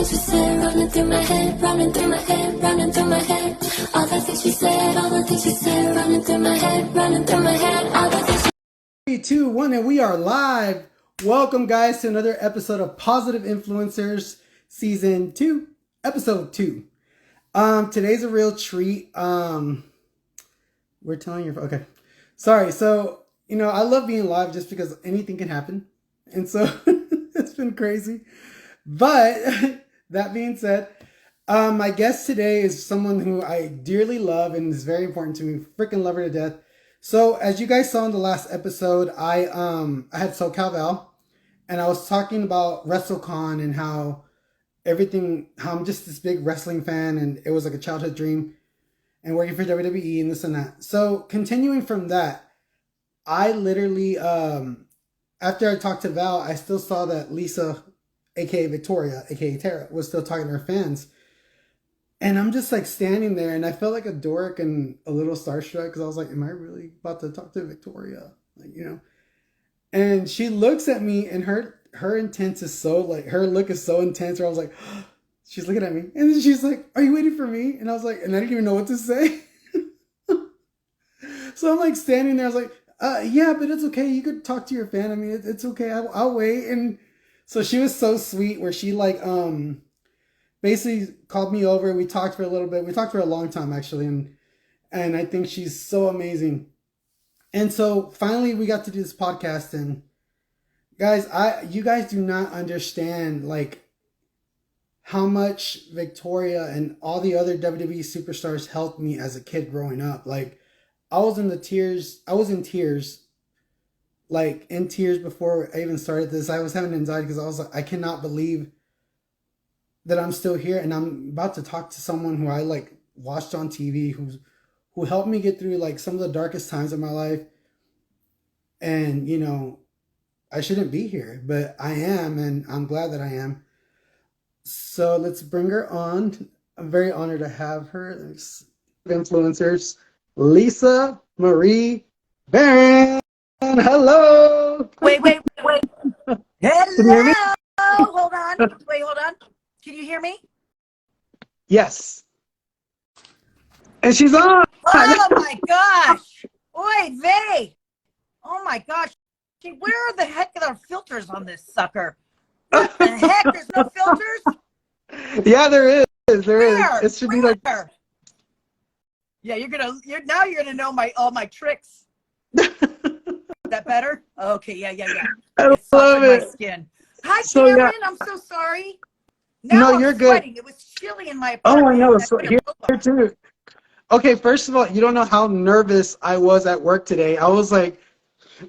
things she said running through my head, running through my head, running through my head. All the things she said, all the things she said running through my head, running through my head. All the things she... 3, 2, 1, and we are live. Welcome, guys, to another episode of Positive Influencers Season 2, Episode 2. Today's a real treat. We're telling you, okay. Sorry, so, I love being live just because anything can happen. And so, it's been crazy. But, that being said, my guest today is someone who I dearly love and is very important to me. Freaking love her to death. So, as you guys saw in the last episode, I had Gawtv, and I was talking about WrestleCon and how I'm just this big wrestling fan, and it was like a childhood dream, and working for WWE and this and that. So, continuing from that, I literally, after I talked to Val, I still saw that Lisa, aka Victoria, aka Tara, was still talking to her fans. And I'm just like standing there, and I felt like a dork and a little starstruck because I was like, am I really about to talk to Victoria? And she looks at me, and her intent is so, like, her look is so intense where I was like, she's looking at me. And then she's like, are you waiting for me? And I was like, and I didn't even know what to say. So I'm like standing there. I was like, yeah, but it's okay. You could talk to your fan. I mean, it's okay. I'll wait. And so she was so sweet where she like, basically called me over. We talked for a little bit. We talked for a long time, actually. And I think she's so amazing. And so finally we got to do this podcast, and guys, you guys do not understand like how much Victoria and all the other WWE superstars helped me as a kid growing up. Like I was in tears, like in tears before I even started this. I was having anxiety because I was like, I cannot believe that I'm still here, and I'm about to talk to someone who I like watched on TV, who helped me get through like some of the darkest times of my life. And I shouldn't be here, but I am, and I'm glad that I am. So let's bring her on. I'm very honored to have her. There's influencers, Lisa Marie Varon. Hello. Wait. Can you hear me? Hello. Hold on. Wait, hold on. Can you hear me? Yes. And she's on. Oh my gosh. Oy vey. Oh my gosh. Where the heck are the filters on this sucker? What the heck? There's no filters? Yeah, there is. There Where? is. It should be like. Yeah, you're gonna know all my tricks. Is that better? Okay, yeah. I love it. My skin. Hi, So, Cameron. yeah. I'm so sorry. Now No, you're I'm sweating. good. It was chilly in my Oh, apartment. I know. So here too. Okay, first of all, you don't know how nervous I was at work today. I was like,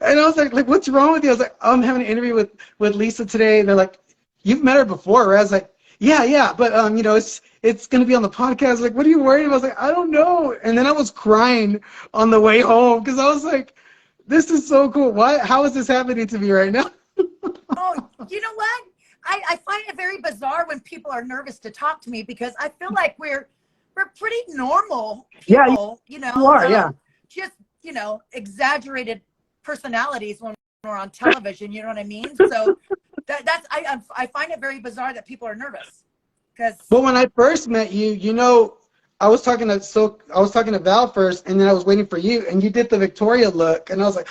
what's wrong with you? I was like, oh, I'm having an interview with Lisa today. And they're like, you've met her before, right? I was like, yeah, but it's gonna be on the podcast. Like, what are you worried about? I was like, I don't know. And then I was crying on the way home because I was like, this is so cool. How is this happening to me right now? Oh, you know what? I find it very bizarre when people are nervous to talk to me because I feel like we're pretty normal people, You are, yeah. Just, exaggerated personalities when we're on television, you know what I mean? So I find it very bizarre that people are nervous. Well, when I first met you, I was talking to Val first, and then I was waiting for you, and you did the Victoria look, and I was like,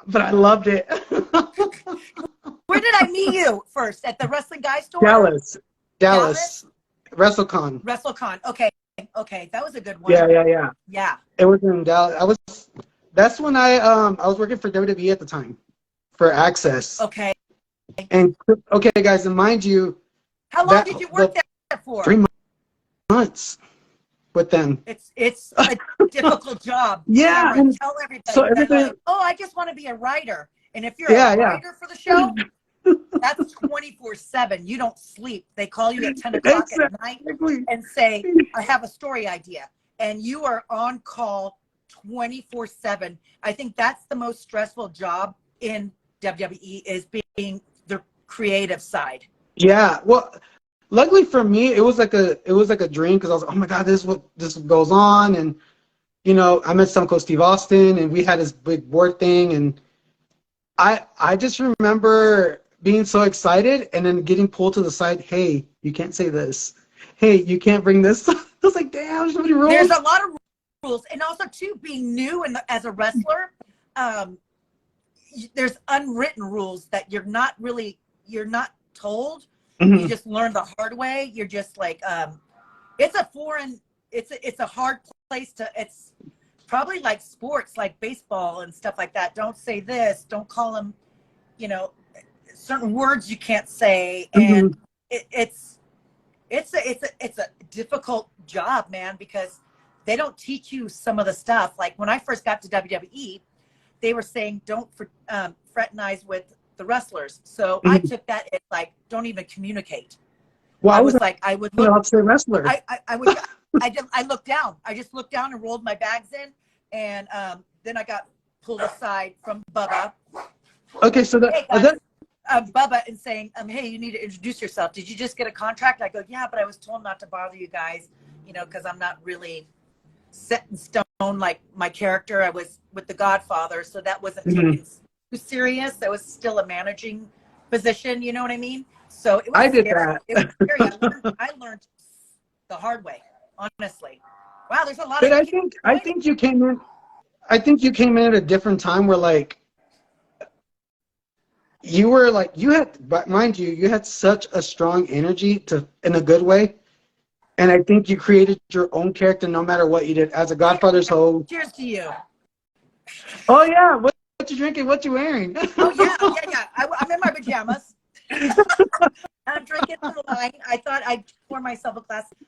but I loved it. Where did I meet you first? At the Wrestling Guy store? Dallas. WrestleCon. Okay. That was a good one. Yeah. It was in Dallas. That's when I was working for WWE at the time, for Access. Okay. And okay, guys, and mind you, how long did you work there for? 3 months with them. It's a difficult job. Yeah. And tell everybody. So everything. Like, I just want to be a writer. And if you're a writer for the show, that's 24/7. You don't sleep. They call you at 10 o'clock at night and say, I have a story idea. And you are on call 24/7. I think that's the most stressful job in WWE, is being the creative side. Yeah. Well, luckily for me, it was like a dream, because I was like, oh my God, this goes on. And, I met Stone Cold Steve Austin, and we had this big board thing. And I just remember being so excited and then getting pulled to the side. Hey, you can't say this. Hey, you can't bring this. I was like, damn, there's so many rules. There's a lot of rules. And also, too, being new as a wrestler, there's unwritten rules that you're not told. Mm-hmm. You just learn the hard way. You're just like, it's a hard place it's probably like sports, like baseball and stuff like that. Don't say this, don't call them, certain words you can't say. And it's a difficult job, man, because they don't teach you some of the stuff. Like when I first got to WWE, they were saying don't fraternize with the wrestlers. So I took that as like, don't even communicate. Well, I was like, I would look. I'll say wrestler. I looked down. I just looked down and rolled my bags in, and then I got pulled aside from Bubba. Okay, so Bubba and saying, hey, you need to introduce yourself. Did you just get a contract? I go, yeah, but I was told not to bother you guys, because I'm not really set in stone like my character. I was with the Godfather, so that wasn't taken too serious. That was still a managing position, you know what I mean? So it was I did scary. that. It was scary. I learned the hard way, honestly. Wow, there's a lot but of. I think you came in. I think you came in at a different time where like you were like you had, but mind you, you had such a strong energy in a good way, and I think you created your own character no matter what you did as a Godfather's host. Cheers to you. Oh yeah, what you drinking? What you wearing? Oh yeah. I'm in my pajamas. I'm drinking some wine. I thought I'd pour myself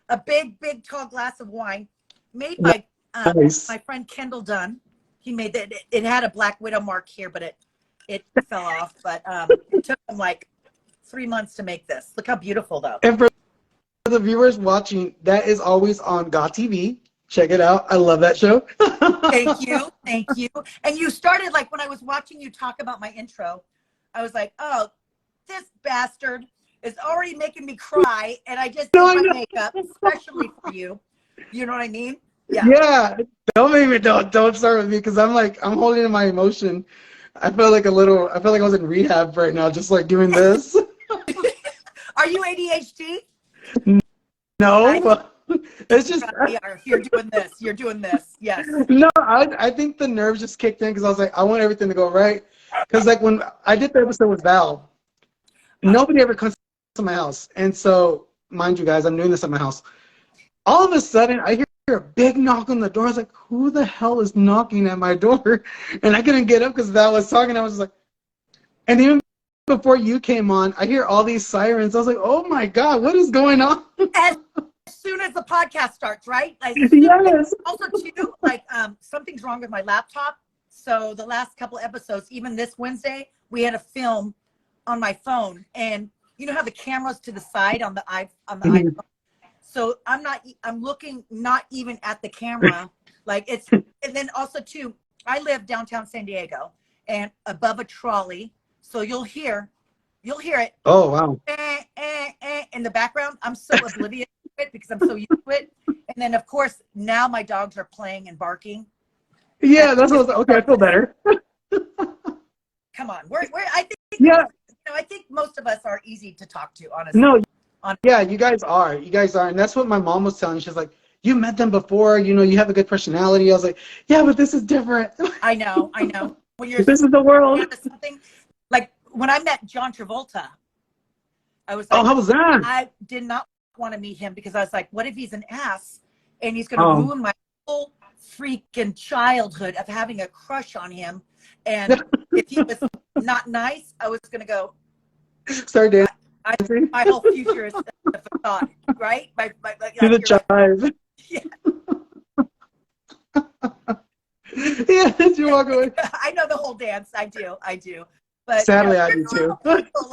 a big, tall glass of wine made by my friend Kendall Dunn. He made that. It had a Black Widow mark here, but it fell off. But it took him like 3 months to make this. Look how beautiful, though. And for the viewers watching, that is always on Gawtv. Check it out. I love that show. Thank you. And you started, like, when I was watching you talk about my intro, I was like, oh, this bastard is already making me cry, and I just did my makeup, especially for you. You know what I mean? Yeah. Yeah. Don't start with me, because I'm holding in my emotion. I feel like I was in rehab right now, just like doing this. Are you ADHD? No, it's just you're doing this. Yes. No, I think the nerves just kicked in because I was like, I want everything to go right. Because like when I did the episode with Val, nobody ever comes to my house, and so mind you guys, I'm doing this at my house. All of a sudden, I hear a big knock on the door. I was like, who the hell is knocking at my door? And I couldn't get up because Val was talking. I was just like, and even before you came on, I hear all these sirens. I was like, oh my God, what is going on? As soon as the podcast starts, right? Like, yes. Also, too, like, something's wrong with my laptop. So the last couple episodes, even this Wednesday, we had a film on my phone, and you know how the camera's to the side on the iPhone. So I'm looking not even at the camera, like it's. And then also too, I live downtown San Diego, and above a trolley, so you'll hear it. Oh wow! In the background. I'm so oblivious to it because I'm so used to it. And then of course now my dogs are playing and barking. Yeah, that's what I was like, okay. I feel better. Come on, we're I think I think most of us are easy to talk to, honestly. No, yeah, you guys are, and that's what my mom was telling me. She's like, you met them before, you have a good personality. I was like, yeah, but this is different. I know. When you're this is the world. Something like when I met John Travolta, I was like, oh, how was that? I did not want to meet him because I was like, what if he's an ass and he's going to ruin my whole freaking childhood of having a crush on him? And if he was not nice, I was going to go. Start dancing. My whole future is a thought, right? To the chive. Yeah. Yeah, as you walk away. I know the whole dance. I do. But sadly, I do too. People,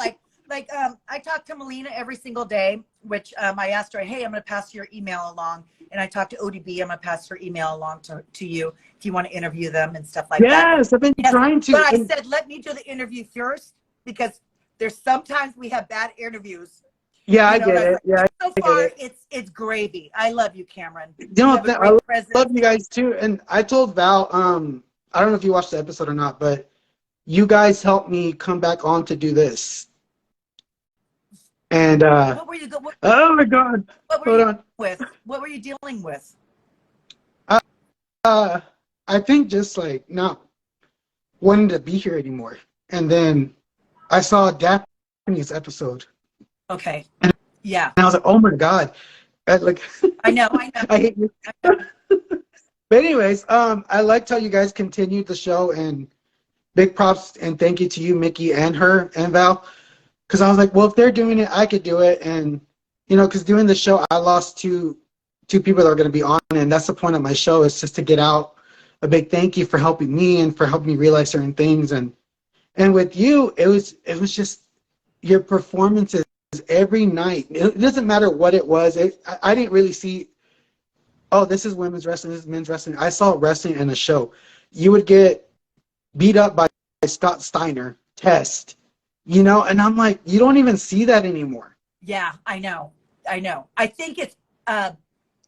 I talk to Melina every single day, which I asked her, hey, I'm going to pass your email along. And I talked to ODB. I'm going to pass her email along to you if you want to interview them and stuff like that. Yes, I've been trying to. But I said, let me do the interview first because there's sometimes we have bad interviews. Yeah, I get it. Yeah, so far, it's gravy. I love you, Cameron. I love you guys too. And I told Val, I don't know if you watched the episode or not, but you guys helped me come back on to do this. And what were you? oh my God! Hold on. What were you dealing with? I think just like not wanting to be here anymore. And then I saw a Daphne's episode. Okay. And I was like, oh my God. I know. I hate you. But anyways, I liked how you guys continued the show, and big props and thank you to you, Mickey, and her and Val. Because I was like, well, if they're doing it, I could do it. And, because doing the show, I lost two people that are going to be on, and that's the point of my show, is just to get out a big thank you for helping me and for helping me realize certain things. And with you, it was just your performances every night. It doesn't matter what it was. I didn't really see, oh, this is women's wrestling, this is men's wrestling. I saw wrestling in a show. You would get beat up by Scott Steiner, Test, and I'm like, you don't even see that anymore. Yeah, I know. I think it's,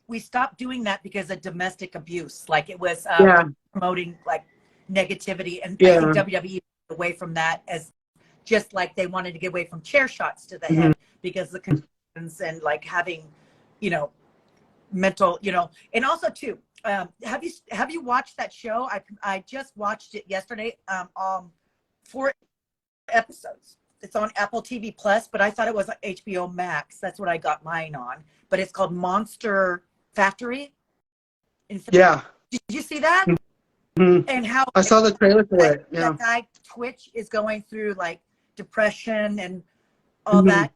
we stopped doing that because of domestic abuse. Like it was promoting like negativity. And I think WWE away from that, as just like they wanted to get away from chair shots to the head because the concussions and like having, mental, and also too, have you watched that show? I just watched it yesterday. 4 episodes. It's on Apple TV Plus, but I thought it was on HBO Max. That's what I got mine on. But it's called Monster Factory. Yeah. Did you see that? Mm-hmm. And how I saw the trailer for it. Yeah. That guy Twitch is going through like depression and all that.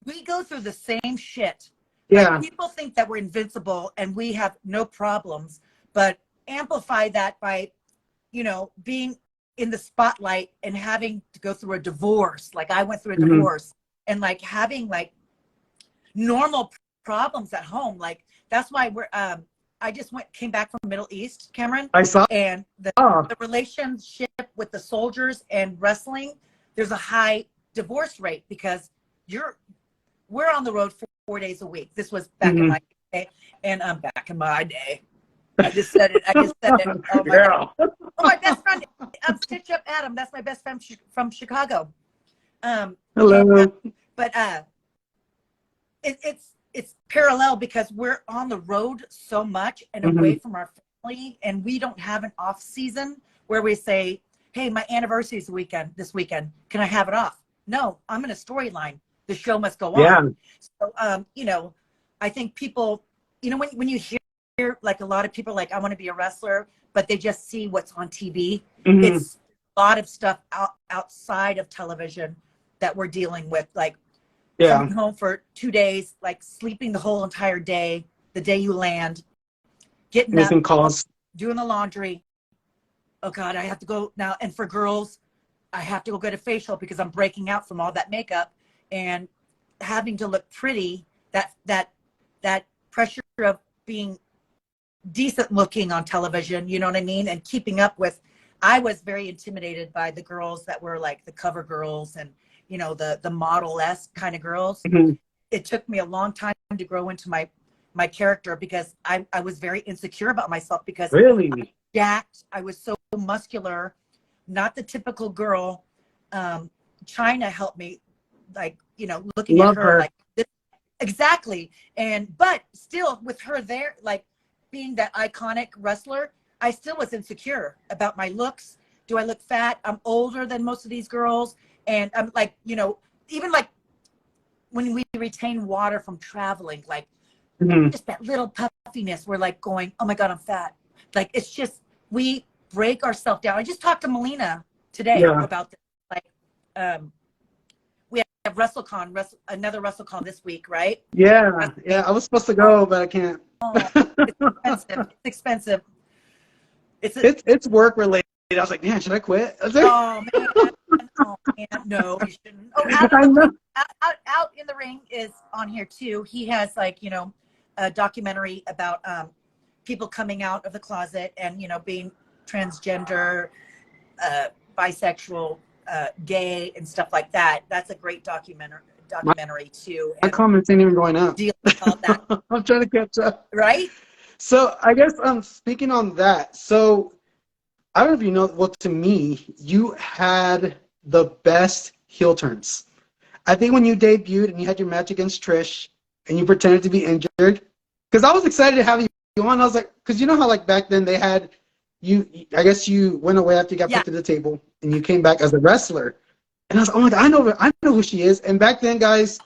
We go through the same shit. Yeah. Like, people think that we're invincible and we have no problems, but amplify that by, being in the spotlight and having to go through a divorce. Like I went through a divorce and like having like normal problems at home. Like that's why I just came back from Middle East, Cameron. I saw. And the relationship with the soldiers and wrestling, there's a high divorce rate because we're on the road 4 days a week. This was back in my day, and I'm back in my day. I just said it. Oh my God. Oh, my best friend, Stitch Up Adam. That's my best friend from Chicago. Hello. But it's parallel because we're on the road so much and away from our family, and we don't have an off season where we say, hey, my anniversary is this weekend. Can I have it off? No, I'm in a storyline. The show must go on. So, I think people, when you hear like a lot of people like, I want to be a wrestler, but they just see what's on TV. It's a lot of stuff outside of television that we're dealing with. Like coming home for 2 days, like sleeping the whole entire day, the day you land, getting up, calls, doing the laundry. Oh God, I have to go now. And for girls, I have to go get a facial because I'm breaking out from all that makeup and having to look pretty. That pressure of being decent looking on television, you know what I mean? And keeping up with, I was very intimidated by the girls that were like the cover girls and, the model-esque kind of girls. It took me a long time to grow into my character because I was very insecure about myself because really? I was jacked. I was so muscular, not the typical girl. China helped me, like, looking at her like this. Exactly. But still with her there, like being that iconic wrestler, I still was insecure about my looks. Do I look fat? I'm older than most of these girls. And I'm like, even like when we retain water from traveling, like just that little puffiness, we're like going, oh my God, I'm fat. Like, it's just, we break ourselves down. I just talked to Melina today about this. Like, we have another WrestleCon this week, right? Yeah. Yeah. I was supposed to go, but I can't. It's expensive. It's work related. I was like, man, should I quit? Oh man, no, you shouldn't. Oh, out in the ring is on here too. He has like, a documentary about people coming out of the closet and, being transgender, bisexual, gay and stuff like that. That's a great documentary too. My comments ain't even going up. Deal with all that. I'm trying to catch up. Right? So I guess speaking on that, so I don't know if you know, well, to me, you had the best heel turns I think when you debuted and you had your match against Trish and you pretended to be injured, because I was excited to have you on. I was like, because you know how like back then they had you. I guess you went away after you got put to the table and you came back as a wrestler. And I was like, oh my God, I know who she is. And back then, guys,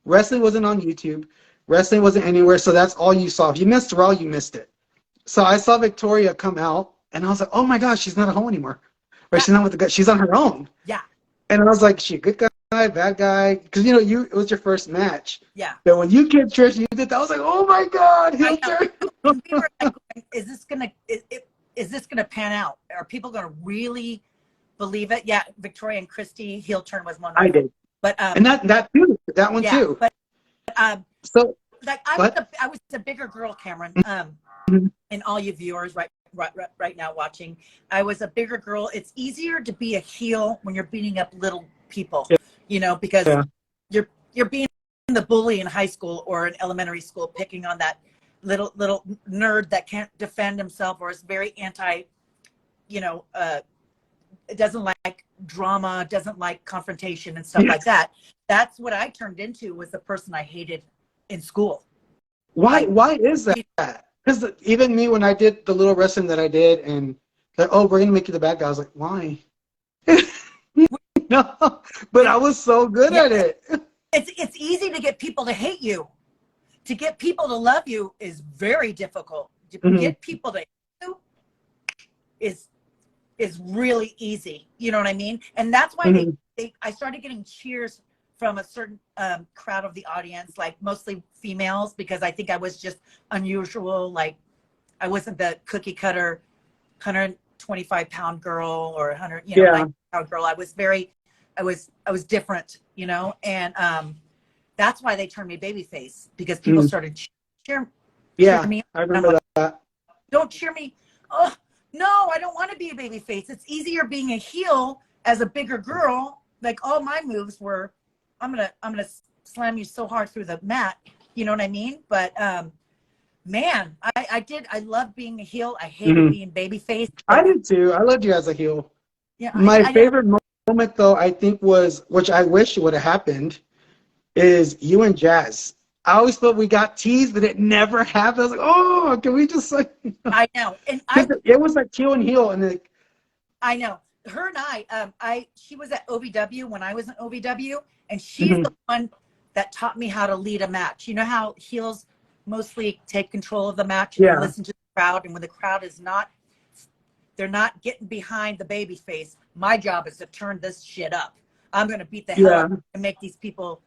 wrestling wasn't on YouTube. Wrestling wasn't anywhere, so that's all you saw. If you missed Raw, you missed it. So I saw Victoria come out, and I was like, oh my gosh, she's not a hoe anymore. Or she's not with the guy. She's on her own. Yeah. And I was like, she a good guy, bad guy? Because, you know, it was your first match. Yeah. But when you kid Trish, you did that. I was like, oh my God, heel turn. We were like, is this gonna pan out? Are people gonna really believe it? Yeah, Victoria and Christy heel turn was one. I did. But and that one too. But so like I was a bigger girl, Cameron. And all you viewers right now watching, I was a bigger girl. It's easier to be a heel when you're beating up little people, you know, because you're being the bully in high school or in elementary school, picking on that little nerd that can't defend himself or is very anti, you know, doesn't like drama, doesn't like confrontation and stuff like that. That's what I turned into, was the person I hated in school. Why is that? Because even me, when I did the little wrestling that I did, and like, oh, we're gonna make you the bad guy, I was like, why? No, but I was so good at it. It's easy to get people to hate you. To get people to love you is very difficult. To get people to hate you is really easy. You know what I mean? And that's why I started getting cheers from a certain crowd of the audience, like mostly females, because I think I was just unusual. Like I wasn't the cookie cutter 125-pound girl or 100, you know, like pound girl. I was different, you know, and that's why they turned me babyface, because people started cheering me. I remember that. Don't cheer me. Oh no, I don't want to be a babyface. It's easier being a heel as a bigger girl. Like all my moves were, I'm gonna slam you so hard through the mat. You know what I mean? But man, I love being a heel. I hated being babyface. I did too. I loved you as a heel. Yeah. My favorite moment though, I think, was, which I wish would have happened, is you and Jazz. I always thought we got teased, but it never happened. I was like, oh, can we just like? I know, and it was like heel and heel, and like. I know. Her and she was at OVW when I was in OVW, and she's the one that taught me how to lead a match. You know how heels mostly take control of the match and listen to the crowd, and when the crowd is not, they're not getting behind the baby face. My job is to turn this shit up. I'm going to beat the hell out and make these people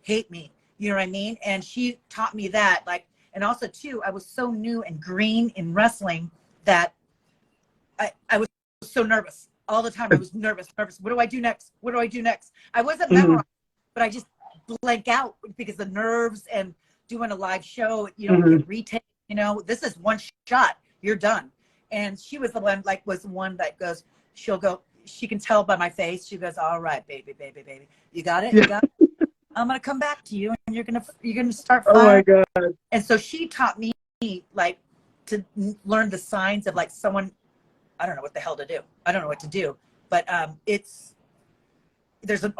hate me. You know what I mean? And she taught me that. Like, and also too, I was so new and green in wrestling that I was so nervous all the time. I was nervous. What do I do next? What do I do next? I wasn't memorized, but I just blank out because the nerves and doing a live show, you know, get retake, you know, this is one shot, you're done. And she was the one, like, was the one that goes, she can tell by my face. She goes, all right, baby. You got it? You got it? I'm going to come back to you and you're going to start firing. Oh my God. And so she taught me, like, to learn the signs of like someone, I don't know what the hell to do. I don't know what to do, but there's an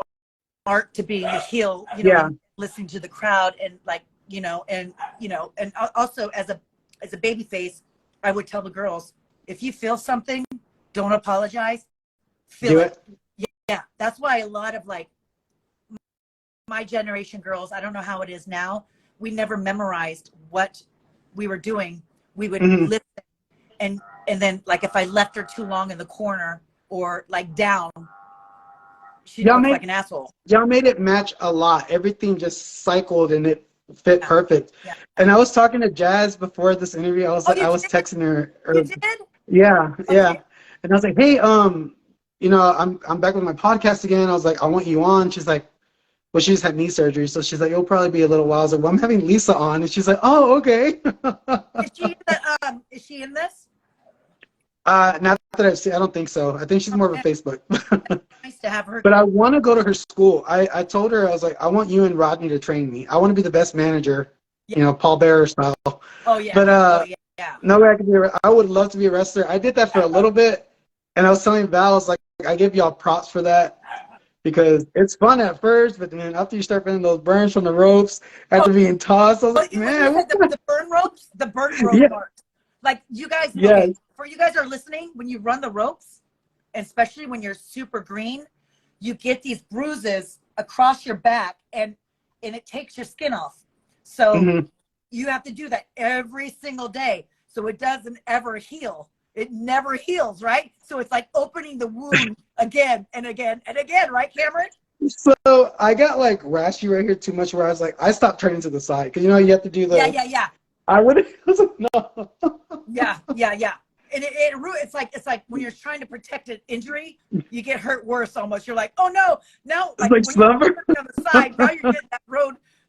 art to being a heel, you know, and listening to the crowd and like, and also as a baby face, I would tell the girls, if you feel something, don't apologize. Feel it. Yeah. That's why a lot of like my generation girls, I don't know how it is now, we never memorized what we were doing. We would listen and then like if I left her too long in the corner or like down, she looked like an asshole. Y'all made it match a lot. Everything just cycled and it fit perfect. Yeah. And I was talking to Jazz before this interview. I was texting her. You did? Yeah. And I was like, hey, I'm back with my podcast again. I was like, I want you on. She's like, well, she just had knee surgery, so she's like, it'll probably be a little while. I was like, well, I'm having Lisa on, and she's like, oh, okay. Is she in this? Not that I've seen. I don't think so. I think she's more of a Facebook. Nice to have her. But I want to go to her school. I told her, I was like, I want you and Rodney to train me. I want to be the best manager, Paul Bearer style. Oh yeah. But no way I could be. I would love to be a wrestler. I did that for a little bit, and I was telling Val, I was like, I give y'all props for that. because it's fun at first, but then after you start feeling those burns from the ropes after being tossed, I was like, man, what the burn ropes, yeah. marks. Like you guys, Yes. okay, for you guys are listening, when you run the ropes, especially when you're super green, you get these bruises across your back and it takes your skin off. So you have to do that every single day. So it doesn't ever heal. It never heals, right? So it's like opening the wound again and again and again, right, Cameron? So I got like rashy right here too much where I was like, I stopped turning to the side because you know you have to do the. Yeah. I would have. No. Yeah. And it's like when you're trying to protect an injury, you get hurt worse almost. You're like, oh no, now like when you're on the side, now you're getting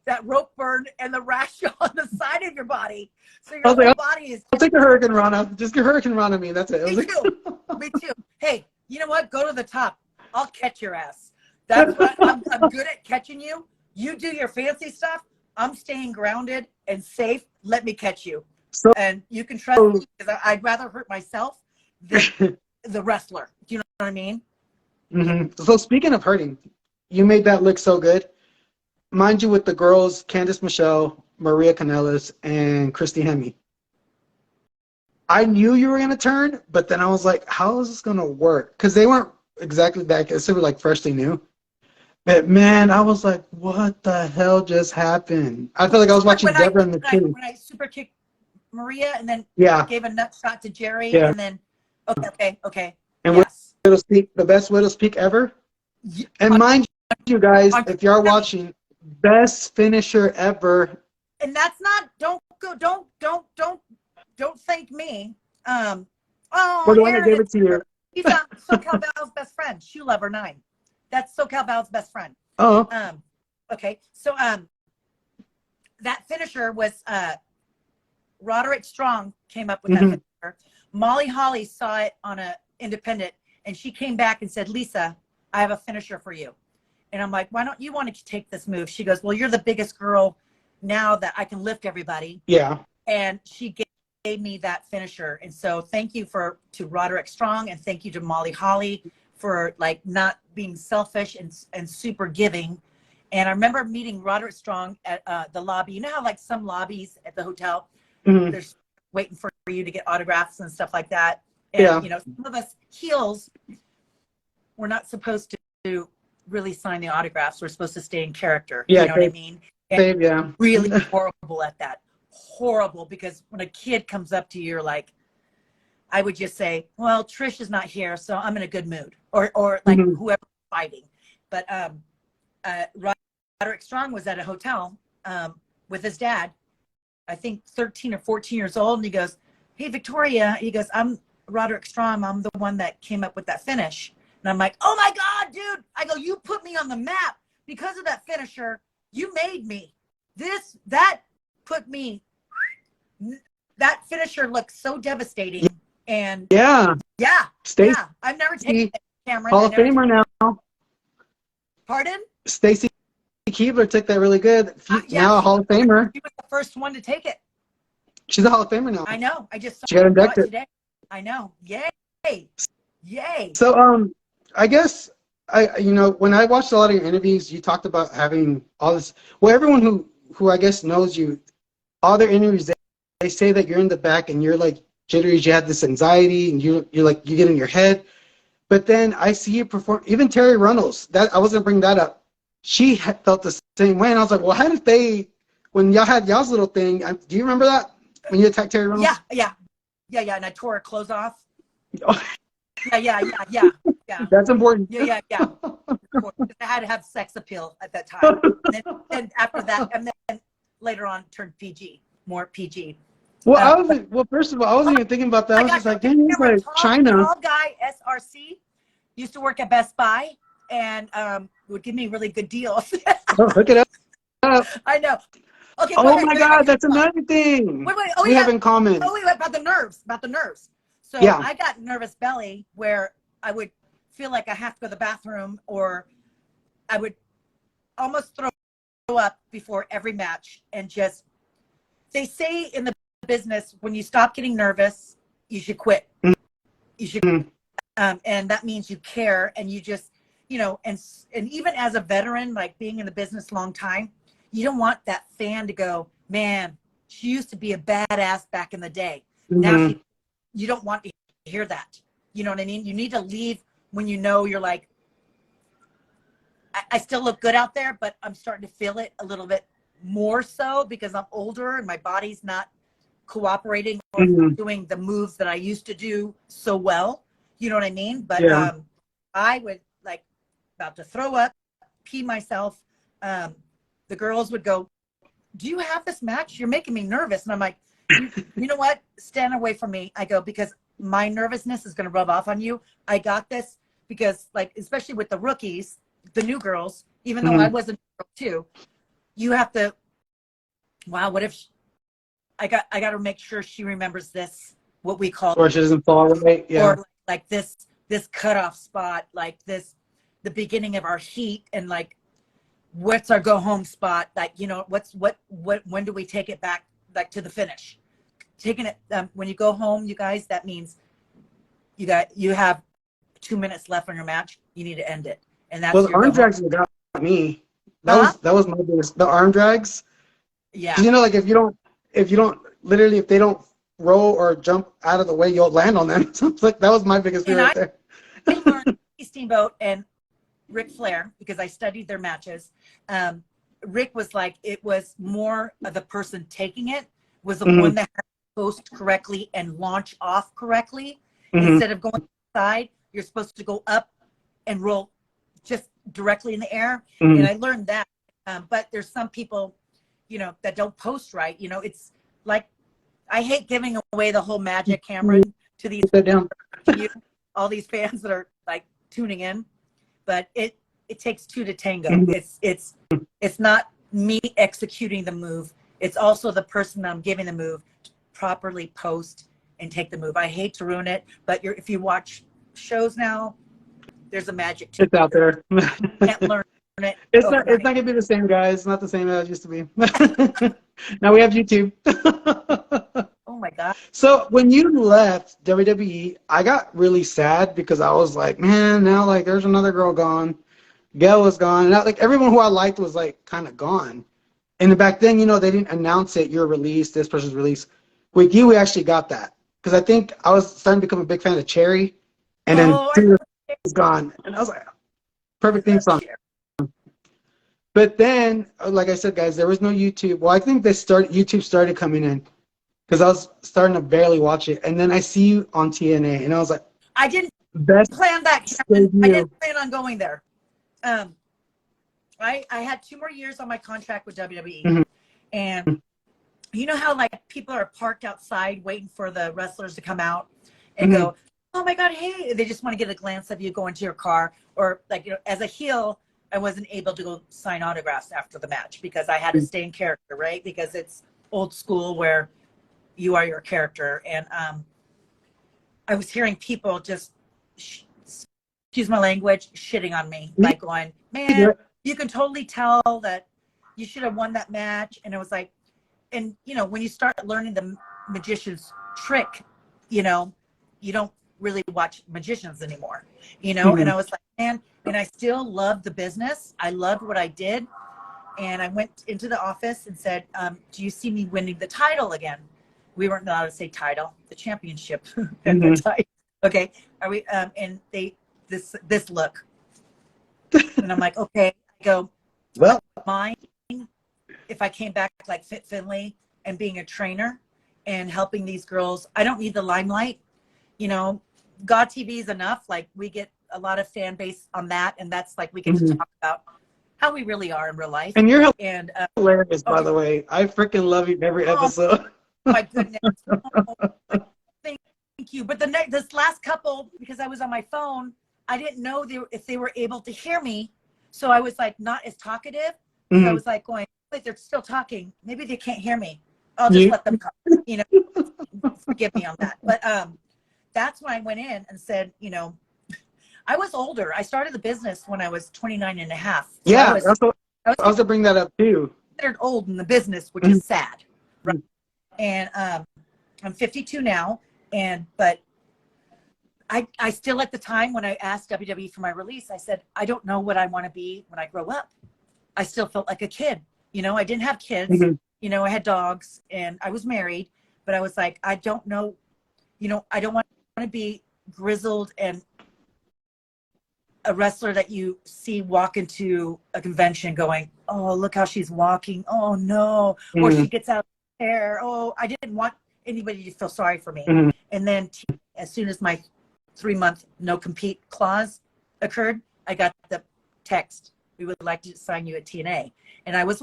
that rope burn and the rash on the side of your body. So your whole body is. I'll take a hurricane rana. Just get hurricane rana me. That's it. Me too. Hey, you know what? Go to the top. I'll catch your ass. That's what I'm good at catching you. You do your fancy stuff. I'm staying grounded and safe. Let me catch you. And you can trust me because I'd rather hurt myself than the wrestler. Do you know what I mean? So speaking of hurting, you made that look so good. Mind you, with the girls, Candice Michelle, Maria Kanellis, and Christy Hemme. I knew you were going to turn, but then I was like, how is this going to work? Because they weren't exactly that, they were like freshly new. But man, I was like, what the hell just happened? I feel like I was watching Deborah and the two. When I super kicked Maria and then gave a nut shot to Jerry and then, okay. And Widow's Peak, the best Widow's Peak ever. And mind you guys, if you are watching, best finisher ever. And that's not, don't thank me. For the one that gave it to you. He's SoCal Val's best friend, Shoe Lover 9. That's SoCal Val's best friend. Oh. Okay. So that finisher was Roderick Strong came up with that finisher. Molly Holly saw it on a independent and she came back and said, Lisa, I have a finisher for you. And I'm like, why don't you want to take this move? She goes, well, you're the biggest girl now that I can lift everybody. Yeah. And she gave me that finisher. And so thank you to Roderick Strong and thank you to Molly Holly for like not being selfish and super giving. And I remember meeting Roderick Strong at the lobby. You know how like some lobbies at the hotel, they're waiting for you to get autographs and stuff like that. And you know, some of us heels, we're not supposed to really sign the autographs. We're supposed to stay in character. You know what I mean? And really horrible at that. Horrible, because when a kid comes up to you, you're like, I would just say, well, Trish is not here, so I'm in a good mood. Or like whoever's fighting. But Roderick Strong was at a hotel with his dad, I think 13 or 14 years old, and he goes, hey, Victoria, he goes, I'm Roderick Strong. I'm the one that came up with that finish. And I'm like, oh my God, dude. I go, you put me on the map because of that finisher. You made me. That put me, that finisher looks so devastating. And I've never taken it, Cameron. Hall of Famer now. Pardon? Stacy Keebler took that really good. Now a Hall of Famer. She was the first one to take it. She's a Hall of Famer now. I know. I just she got inducted today. I know. Yay. So I guess when I watched a lot of your interviews, you talked about having all this. Well, everyone who I guess knows you, all their interviews, they say that you're in the back and you're like jittery. You have this anxiety and you're like you get in your head. But then I see you perform. Even Terry Runnels. That I wasn't gonna bring that up. She felt the same way, and I was like, well, how did they? When y'all had y'all's little thing, do you remember that when you attacked Terry Runnels? Yeah. And I tore her clothes off. Yeah. That's important. Yeah. I had to have sex appeal at that time. And after that, and then later on turned PG, more PG. Well, first of all, I wasn't even thinking about that. I was just like, dang, he's like China. Tall guy, SRC, used to work at Best Buy and would give me really good deals. Look it up. I know. Okay. Oh my God, that's another thing. Wait. We have in common. About the nerves. So I got nervous belly where I would feel like I have to go to the bathroom, or I would almost throw up before every match. And just, they say in the business, when you stop getting nervous, you should quit. You should, and that means you care, and you you know, and even as a veteran, like being in the business long time, you don't want that fan to go, man, she used to be a badass back in the day. Now you don't want to hear that. You know what I mean? You need to leave when you know you're like, I still look good out there, but I'm starting to feel it a little bit more so because I'm older and my body's not cooperating or doing the moves that I used to do so well. You know what I mean? But I would like about to throw up, pee myself. The girls would go, do you have this match? You're making me nervous. And I'm like, you know what? Stand away from me. I go, because my nervousness is going to rub off on you. I got this because, like, especially with the rookies, the new girls, even though I wasn't too, you have to, wow, what if I got to make sure she remembers this, what we call, or she doesn't fall right. Yeah. Or like this cutoff spot, like this, the beginning of our heat, and like, what's our go home spot? Like, you know, when do we take it back, like to the finish? Taking it, when you go home, you guys, that means you have 2 minutes left on your match. You need to end it. And that's the arm drags got me. That was my biggest, the arm drags. Yeah. You know, like if you don't literally, if they don't roll or jump out of the way, you'll land on them. So it's like, that was my biggest fear right there. I learned Steamboat and Ric Flair because I studied their matches. Rick was like, it was more of the person taking it was the one that had to post correctly and launch off correctly. Instead of going side, you're supposed to go up and roll just directly in the air. And I learned that. But there's some people, you know, that don't post right. You know, it's like, I hate giving away the whole magic, Camaron, to these all these fans that are like tuning in. But it takes two to tango. It's not me executing the move. It's also the person that I'm giving the move to properly post and take the move. I hate to ruin it, but if you watch shows now, there's a magic to it. It's out there. You can't learn it. It's not gonna be the same, guys. It's not the same as it used to be. Now we have YouTube. Oh my God. So when you left WWE, I got really sad because I was like, man, now like there's another girl gone. Gail was gone. And like everyone who I liked was like kind of gone. And back then, you know, they didn't announce it. You're released. This person's released. With you, we actually got that because I think I was starting to become a big fan of Cherry, and then was gone, and I was like, perfect theme song. But then, like I said, guys, there was no YouTube. Well, I think YouTube started coming in because I was starting to barely watch it, and then I see you on TNA, and I was like, I didn't plan that. I didn't plan on going there. I had 2 more years on my contract with WWE, and you know how like people are parked outside waiting for the wrestlers to come out and go, oh my God, hey, they just want to get a glance of you going to your car, or like, you know, as a heel, I wasn't able to go sign autographs after the match because I had to stay in character, right? Because it's old school where you are your character, and I was hearing people just, excuse my language, shitting on me, like going, man, you can totally tell that you should have won that match. And it was like, and you know, when you start learning the magician's trick, you know, you don't really watch magicians anymore, you know? And I was like, man, and I still loved the business. I loved what I did. And I went into the office and said, do you see me winning the title again? We weren't allowed to say title, the championship. And the title. Okay. Are we, and this look. And I'm like, okay. I go, well, mine, if I came back like Fit Finley and being a trainer and helping these girls, I don't need the limelight. You know, Gawtv is enough. Like we get a lot of fan base on that. And that's like, we get to talk about how we really are in real life. And you're hilarious, by the way. I freaking love you every episode. My goodness. Thank you. But this last couple, because I was on my phone, I didn't know if they were able to hear me. So I was like, not as talkative. So I was like going, wait, they're still talking. Maybe they can't hear me. I'll just let them come. You know, forgive me on that. But that's when I went in and said, you know, I was older. I started the business when I was 29 and a half. So yeah, I was going to bring that up too. Considered old in the business, which is sad. Right? And I'm 52 now, but I still, at the time when I asked WWE for my release, I said, I don't know what I want to be when I grow up. I still felt like a kid. You know, I didn't have kids. You know, I had dogs and I was married, but I was like, I don't know, you know, I don't want to be grizzled and a wrestler that you see walk into a convention going, oh, look how she's walking. Oh, no. Or she gets out of her hair. Oh, I didn't want anybody to feel sorry for me. And then as soon as my 3-month no compete clause occurred, I got the text, we would like to sign you at TNA. And I was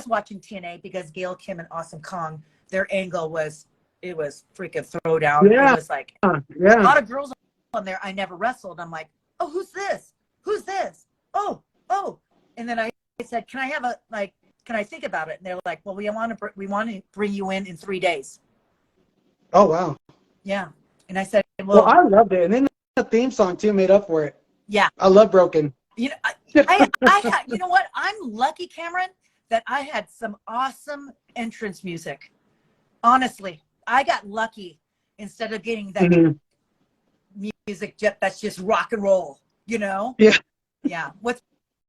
watching TNA because Gail Kim and Awesome Kong, their angle was, it was freaking throwdown. It was like a lot of girls on there I never wrestled. I'm like, oh, who's this? Who's this? Oh. And then I said, can I have can I think about it? And they're like, well, we want to bring you in 3 days. Oh, wow. Yeah. And I said, well, I loved it. And then the theme song too made up for it. Yeah. I love Broken. You know, I had, you know what? I'm lucky, Cameron, that I had some awesome entrance music. Honestly, I got lucky instead of getting that music that's just rock and roll, you know? Yeah. What's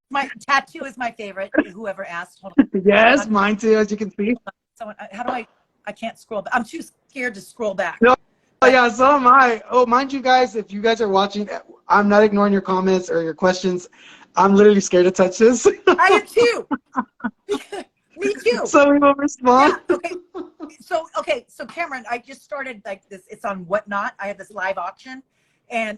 my tattoo is my favorite. Whoever asked. Hold on. Yes, mine too, as you can see. Someone, how do I can't scroll back. I'm too scared to scroll back. No. But, yeah, so am I. Oh, mind you guys, if you guys are watching, I'm not ignoring your comments or your questions. I'm literally scared to touch this. I am too. Me too. So we will respond. Yeah, okay. So Cameron, I just started like this. It's on Whatnot. I have this live auction, and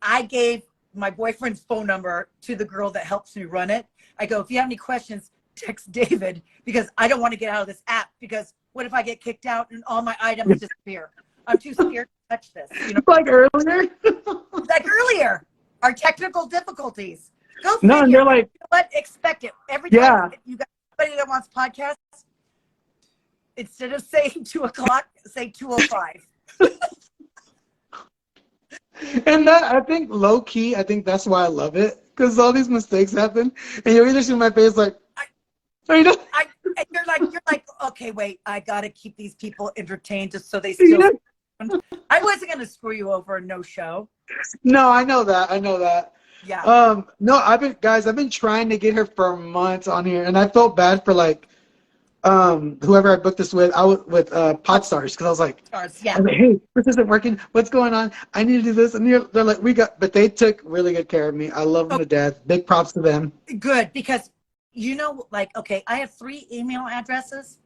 I gave my boyfriend's phone number to the girl that helps me run it. I go, if you have any questions, text David, because I don't want to get out of this app, because what if I get kicked out and all my items disappear? I'm too scared to touch this. You know? Like earlier? Like earlier. Our technical difficulties. Go no, and they're like, you know what? Expect it. Every time you got somebody that wants podcasts, instead of saying 2 o'clock, say 2:05. And that, I think, low key, I think that's why I love it, because all these mistakes happen, and you either see my face like, and you're like, okay, wait, I gotta keep these people entertained just so they still. I wasn't gonna screw you over in no show. No, I know that. Yeah. No, I've been trying to get her for months on here, and I felt bad for like, whoever I booked this with. I was with Podstars, because I was like, hey, this isn't working. What's going on? I need to do this, and they're like, but they took really good care of me. I love them to death. Big props to them. Good, because. You know, like, okay, I have 3 email addresses,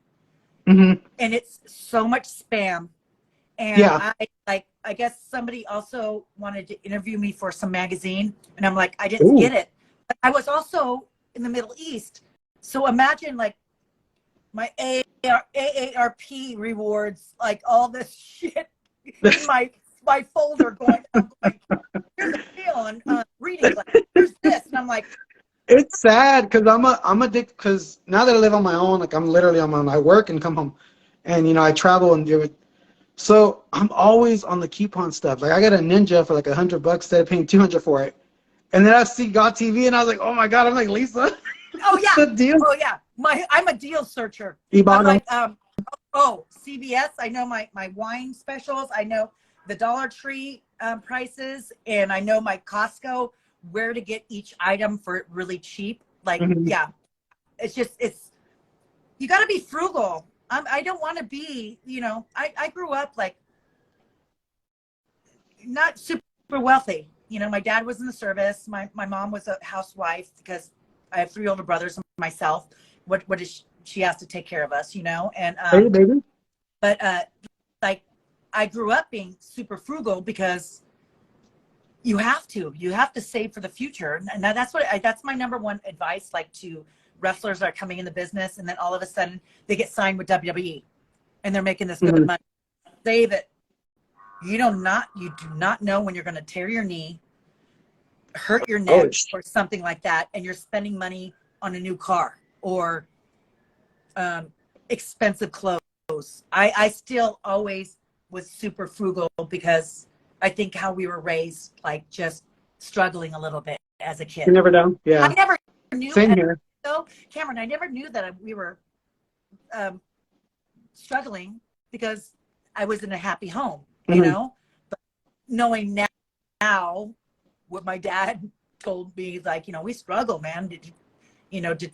and it's so much spam. And I guess somebody also wanted to interview me for some magazine, and I'm like, I didn't get it. But I was also in the Middle East, so imagine like my AARP rewards, like all this shit in my folder going. Here's a deal on reading. Like, here's this, and I'm like. It's sad because I'm addicted, because now that I live on my own, like I'm literally on my own. I work and come home, and you know I travel and do it. So I'm always on the coupon stuff. Like I got a Ninja for like $100 instead of paying $200 for it, and then I see Gawtv and I was like, oh my god, I'm like Lisa. Oh yeah. The deal. Oh yeah. I'm a deal searcher. I'm like CVS. I know my wine specials. I know the Dollar Tree prices, and I know my Costco. Where to get each item for it really cheap. Like, it's just, you got to be frugal. I don't want to be, you know, I grew up like not super wealthy. You know, my dad was in the service. My mom was a housewife, because I have 3 older brothers and myself. What is she has to take care of us, you know? And, hey, baby. But like I grew up being super frugal, because you have to save for the future. And that's my number one advice, like to wrestlers that are coming in the business, and then all of a sudden they get signed with WWE and they're making this good money. Save it. You do not know when you're going to tear your knee, hurt your neck, or something like that, and you're spending money on a new car or expensive clothes. I still always was super frugal, because I think how we were raised, like just struggling a little bit as a kid. You never know. Yeah. I never knew. Same here. So, Cameron, I never knew that we were struggling, because I was in a happy home, you know, but knowing now what my dad told me, like, you know, we struggle, man. Did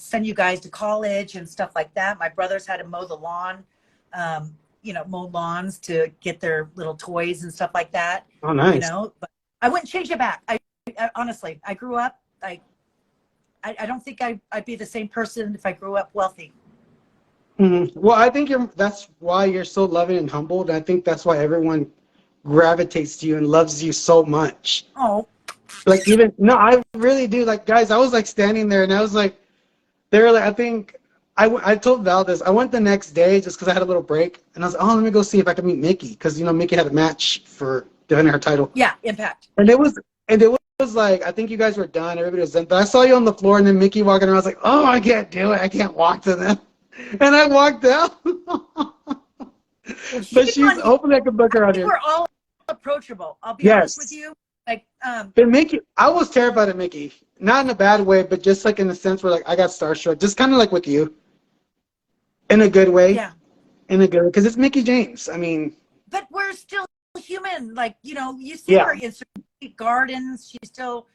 send you guys to college and stuff like that. My brothers had to mow the lawn, mow lawns to get their little toys and stuff like that. Oh, nice. You know, but I wouldn't change it back. I honestly, I grew up, I don't think I'd be the same person if I grew up wealthy. Well, I think that's why you're so loving and humbled. I think that's why everyone gravitates to you and loves you so much. Oh, like I really do. Like, guys, I was like standing there and I was like, they're like, I think I told Val this. I went the next day just because I had a little break, and I was like, oh, let me go see if I can meet Mickey, because Mickey had a match for defending her title. Yeah, Impact. And it was like, I think you guys were done. Everybody was done. But I saw you on the floor, and then Mickey walking around. I was like, oh, I can't do it. I can't walk to them. And I walked out. But she's hopefully I can book her out here. We're all approachable. I'll be honest with you. Like, but Mickey, I was terrified of Mickey. Not in a bad way, but just like in the sense where like I got starstruck. Just kind of like with you. In a good way. Yeah. In a good way. Because it's Mickey James. I mean. But we're still human. Like, you see her in gardens. She still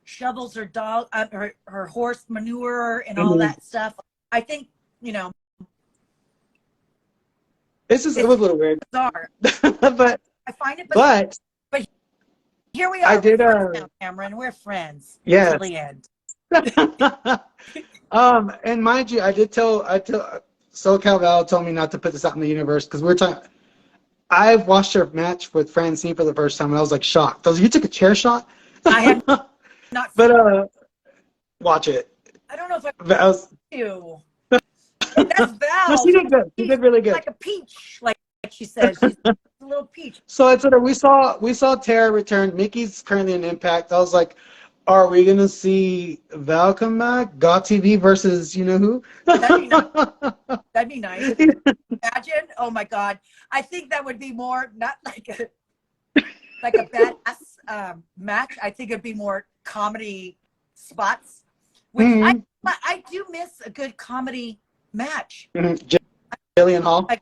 shovels her dog, her horse manure and all that stuff. I think, it was a little weird. Bizarre. But I find it bizarre. But here we are. I did. Now, Cameron, we're friends. Yeah. Till the end. And mind you, I tell SoCal Val told me not to put this out in the universe because we're talking. I've watched her match with Francine for the first time, and I was like shocked. I was like, you took a chair shot? I have not. But watch it. I don't know if I was you. That's Val. No, she did good. She did really good. Like a peach, like she said. She's a little peach. So it's we saw Tara return. Mickey's currently in Impact. I was like, are we gonna see Val come back? Gawtv versus you know who? That'd be nice. That'd be nice. Imagine. Oh my God. I think that would be more not like a badass match. I think it'd be more comedy spots. Which I do miss a good comedy match. Jillian Hall. I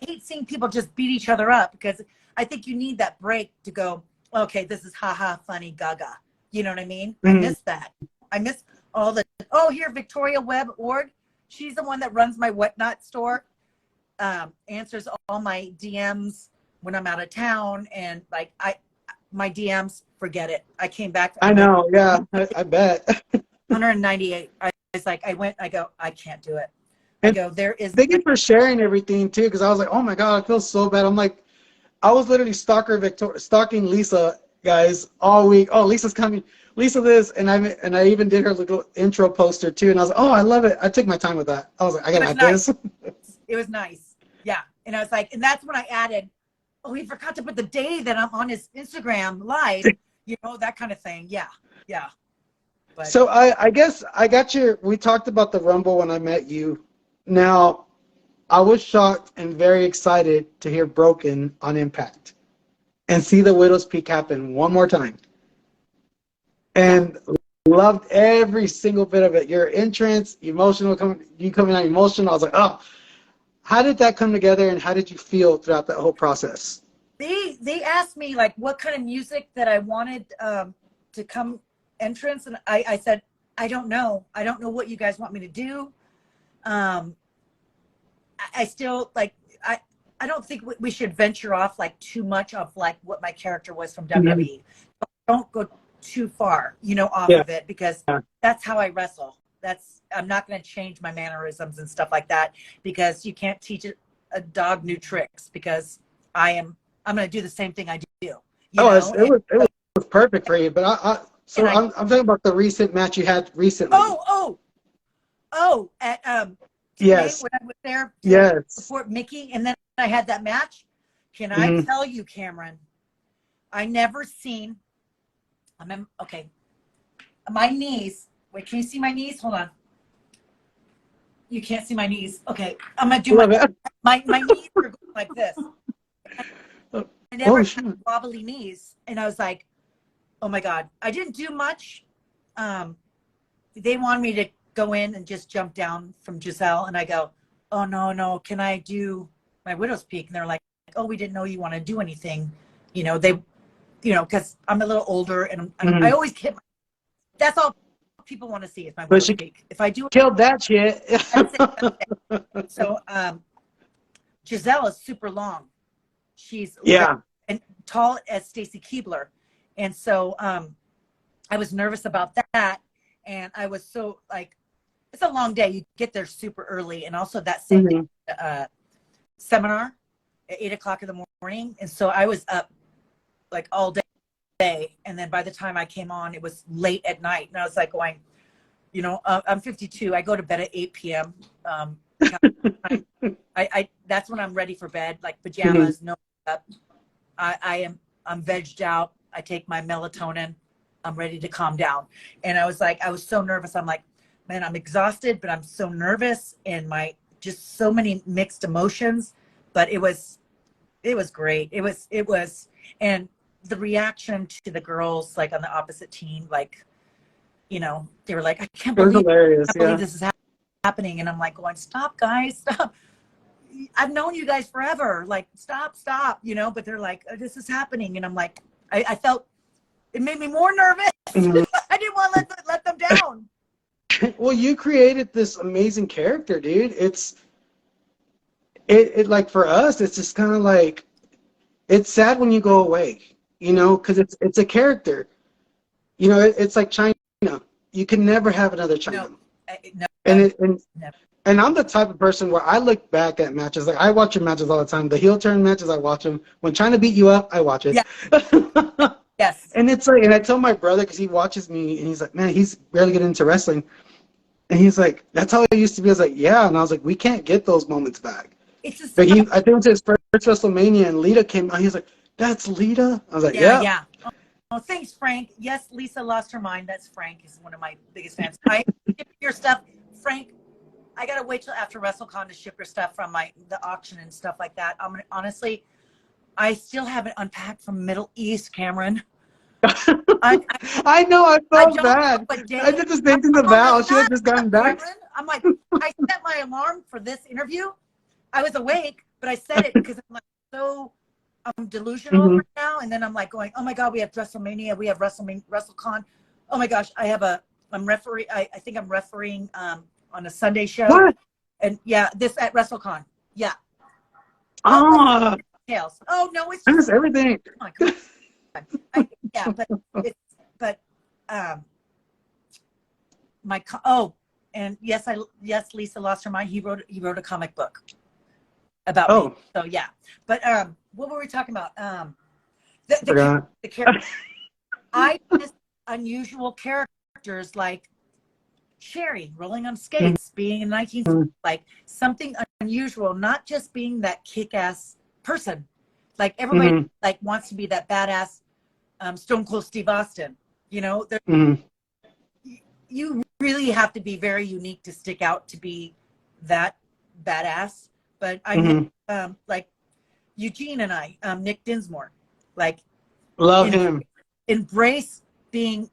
hate seeing people just beat each other up because I think you need that break to go, okay, this is haha funny gaga. You know what I mean? I miss that. I miss all the, here, Victoria Webb Ord. She's the one that runs my Whatnot store, answers all my DMs when I'm out of town. And like, my DMs, forget it. I came back. I know. Yeah, I bet. 198. I go, I can't do it. Thank you for sharing everything too, because I was like, oh my God, I feel so bad. I'm like, I was literally stalking Lisa, guys, all week. Oh, Lisa's coming. Lisa this, and I even did her little intro poster too, and I was like, oh, I love it. I took my time with that. I was like, I gotta add this. It was nice. Yeah. And I was like, and that's when I added, he forgot to put the day that I'm on his Instagram live, that kind of thing. Yeah. Yeah. But, so I guess I got we talked about the Rumble when I met you. Now, I was shocked and very excited to hear Broken on Impact and see the Widow's Peak happen one more time. And loved every single bit of it. Your entrance, emotional, you coming out emotional. I was like, oh, how did that come together and how did you feel throughout that whole process? They asked me like what kind of music that I wanted to come entrance, and I said, I don't know. I don't know what you guys want me to do. I still like I don't think we should venture off like too much of like what my character was from WWE. Don't go too far, off of it, because that's how I wrestle. I'm not going to change my mannerisms and stuff like that, because you can't teach a dog new tricks, because I'm going to do the same thing I do. It was perfect for you. But I'm talking about the recent match you had recently. At yes, when I was there to support Mickey, and then I had that match. Can I tell you, Cameron? I never seen. Okay. My knees. Wait, can you see my knees? Hold on. You can't see my knees. Okay, I'm gonna do my knees are going like this. I never had wobbly knees, and I was like, oh my God, I didn't do much. They wanted me to go in and just jump down from Giselle, and I go, oh no, can I do my widow's peak, and they're like, oh, we didn't know you want to do anything. You know, they, you know, because I'm a little older, and I always kid. That's all people want to see is my widow's peak. If I do, killed that shit. That's it. So Giselle is super long. She's and tall as Stacy Keebler, and so I was nervous about that, and I was so like, it's a long day. You get there super early, and also that same day, seminar at 8 o'clock in the morning, and so I was up like all day, and then by the time I came on, it was late at night, and I was like going, you know, I'm 52. I go to bed at 8 p.m. I that's when I'm ready for bed, like pajamas, no makeup. I'm vegged out. I take my melatonin. I'm ready to calm down. And I was so nervous. I'm like, man, I'm exhausted, but I'm so nervous, and just so many mixed emotions. But it was great. It was, and the reaction to the girls, like on the opposite team, like, you know, they were like, I can't believe this is happening. And I'm like going, stop, guys, stop. I've known you guys forever. Like, stop, you know, but they're like, oh, this is happening. And I'm like, I felt, it made me more nervous. I didn't want to let them down. Well, you created this amazing character, dude. It like, for us, it's just kind of like, it's sad when you go away, you know, because it's a character. You know, it's like China. You can never have another China. No, and I'm the type of person where I look back at matches. Like, I watch your matches all the time. The heel turn matches, I watch them. When China beat you up, I watch it. Yeah. Yes. And it's like, and I tell my brother, because he watches me, and he's like, man, he's barely getting into wrestling. And he's like, that's how it used to be. I was like, yeah. And I was like, we can't get those moments back. It's just, but I think it was his first WrestleMania, and Lita came out. He's like, that's Lita? I was like, yeah. Oh, thanks, Frank. Yes, Lisa lost her mind. That's Frank. He's one of my biggest fans. I ship your stuff. Frank, I got to wait till after WrestleCon to ship your stuff from the auction and stuff like that. Honestly, I still haven't unpacked from Middle East, Cameron. I know, I felt bad. I did the same thing to Val. She had just gotten back. Cameron, I'm like, I set my alarm for this interview. I was awake, but I set it because I'm like, I'm delusional right now. And then I'm like going, oh my God, we have WrestleMania. We have WrestleCon. Oh my gosh, I'm referee. I think I'm refereeing on a Sunday show. What? And yeah, this at WrestleCon. Yeah. Oh. Tails. Oh no, it's just everything. Oh my God. And yes, Lisa lost her mind. He wrote a comic book about me. So yeah. But what were we talking about? The character. I miss unusual characters like Sherry rolling on skates, being in 19 like something unusual, not just being that kick-ass person. Like everybody like wants to be that badass Stone Cold Steve Austin. You know, you really have to be very unique to stick out to be that badass. But I like Eugene and I, Nick Dinsmore, like love him. Embrace being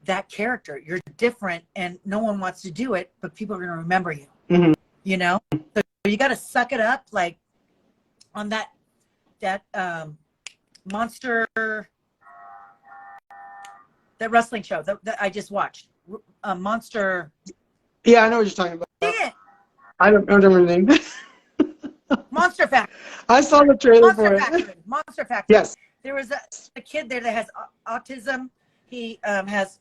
that character. You're different, and no one wants to do it, but people are going to remember you. You know, so you got to suck it up. Like on that monster, that wrestling show that I just watched, Monster. Yeah, I know what you're talking about. Dang it. I don't remember the name. Monster Factory. I saw the trailer for it. Monster Factory. Yes. There was a kid there that has autism. He has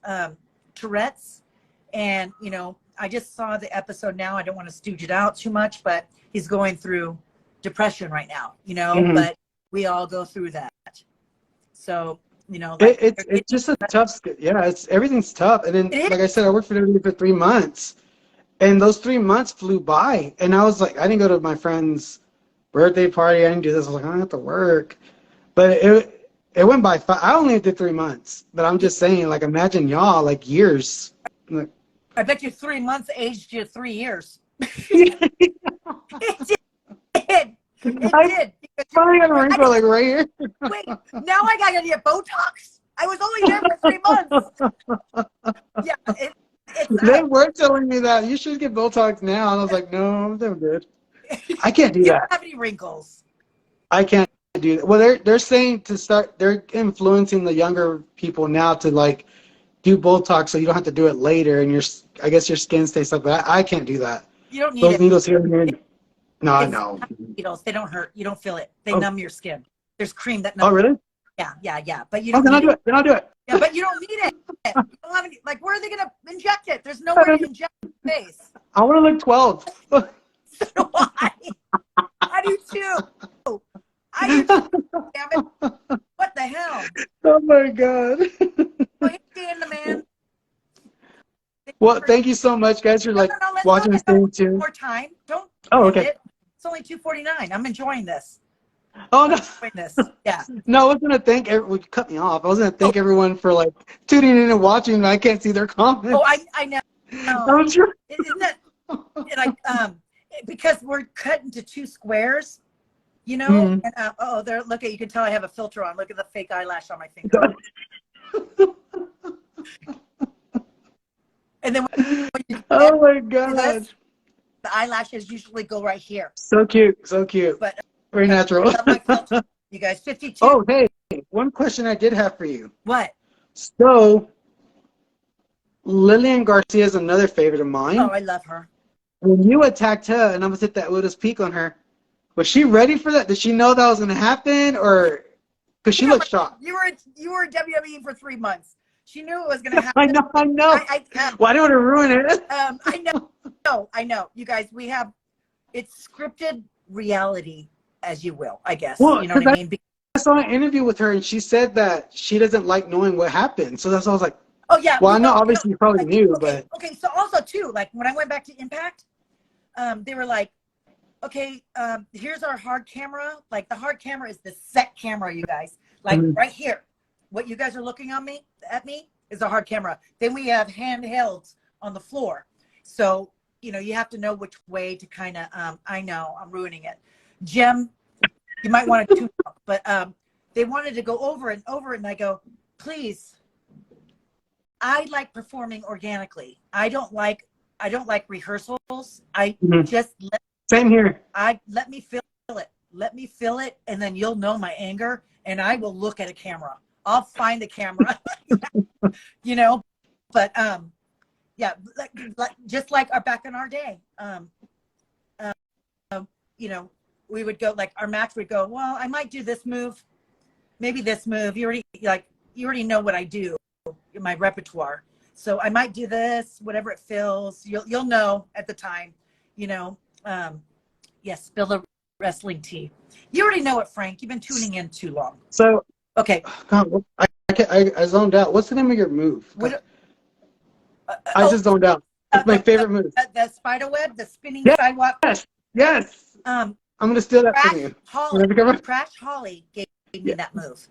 Tourette's, and you know, I just saw the episode now. I don't want to stooge it out too much, but he's going through depression right now. You know, but we all go through that. So you know, like, it's just a tough. Yeah, everything's tough. And then, like I said, I worked for them for 3 months. And those 3 months flew by, and I was like, I didn't go to my friend's birthday party. I didn't do this. I was like, I don't have to work. But it went by fast. I only did 3 months, but I'm just saying, like, imagine y'all, like, years. Like, I bet you 3 months aged you 3 years. It did. It's probably got a wrinkle, like, right here. Wait, now I got to get Botox? I was only there for 3 months. Yeah, they were telling me that you should get Botox now, and I was like, no, I'm doing good. I can't do You that. don't have any wrinkles. I can't do that. Well, they're saying to start. They're influencing the younger people now to like do Botox, so you don't have to do it later, and I guess your skin stays up. But I can't do that. You don't need Those it. needles here and there. No, I It's know. needles. They don't hurt. You don't feel it. They numb your skin. There's cream that Oh, numbs. really? Yeah. But you Oh, don't then I'll need do it. Then I'll do it. Yeah, but you don't need it. You don't have any, like, where are they going to inject it? There's nowhere to inject your face. I want to look 12. So do I. I do too. I do too. Damn it. What the hell? Oh my God. Well, he's being the man. Well, thank you so much, guys, for like watching this thing too. More time. Don't. Oh, okay. It's only 2:49. I'm enjoying this. Oh no. This. Yeah. No, I was gonna thank everyone. Cut me off. I was gonna thank everyone for like tuning in and watching. And I can't see their comments. Oh, I know. I'm sure. Isn't that like because we're cut into two squares, you know? Mm-hmm. And there. Look at, you can tell I have a filter on. Look at the fake eyelash on my finger. And then when you oh my God, this, the eyelashes usually go right here. So cute, so cute. But very natural. I love my filter. You guys, 52. Oh, hey, one question I did have for you. What? So, Lillian Garcia is another favorite of mine. Oh, I love her. When you attacked her and I was at that Lotus Peak on her, was she ready for that? Did she know that was going to happen, or because she looked shocked? You were WWE for 3 months. She knew it was going to happen. I know. Well, I don't want to ruin it. I know. You guys, it's scripted reality, as you will, I guess. Well, you know what I mean? I saw an interview with her, and she said that she doesn't like knowing what happened. So that's why I was like, oh, yeah. Well, I know, obviously, you probably knew, but. Okay, so also, too, like, when I went back to Impact, they were like, okay, here's our hard camera. Like, the hard camera is the set camera, you guys. Like, right here. What you guys are looking at me is a hard camera. Then we have handhelds on the floor. So, you know, you have to know which way to kind of, I know, I'm ruining it. Jim, you might want to tune up, but they wanted to go over and over, and I go, please, I like performing organically. I don't like rehearsals. Just same here. Let me feel it. Let me feel it, and then you'll know my anger, and I will look at a camera. I'll find the camera, you know, but yeah, just like back in our day, you know, we would go, like, our match would go, well, I might do this move, maybe this move. You already know what I do in my repertoire, so I might do this, whatever it feels. You'll know at the time, you know. Yes, spill the wrestling tea. You already know it, Frank. You've been tuning in too long. So. Okay. God, I zoned out. What's the name of your move? I just zoned out. It's my favorite move. The spider web, the spinning sidewalk. Yes. I'm gonna steal that from you. Crash Holly gave me that move,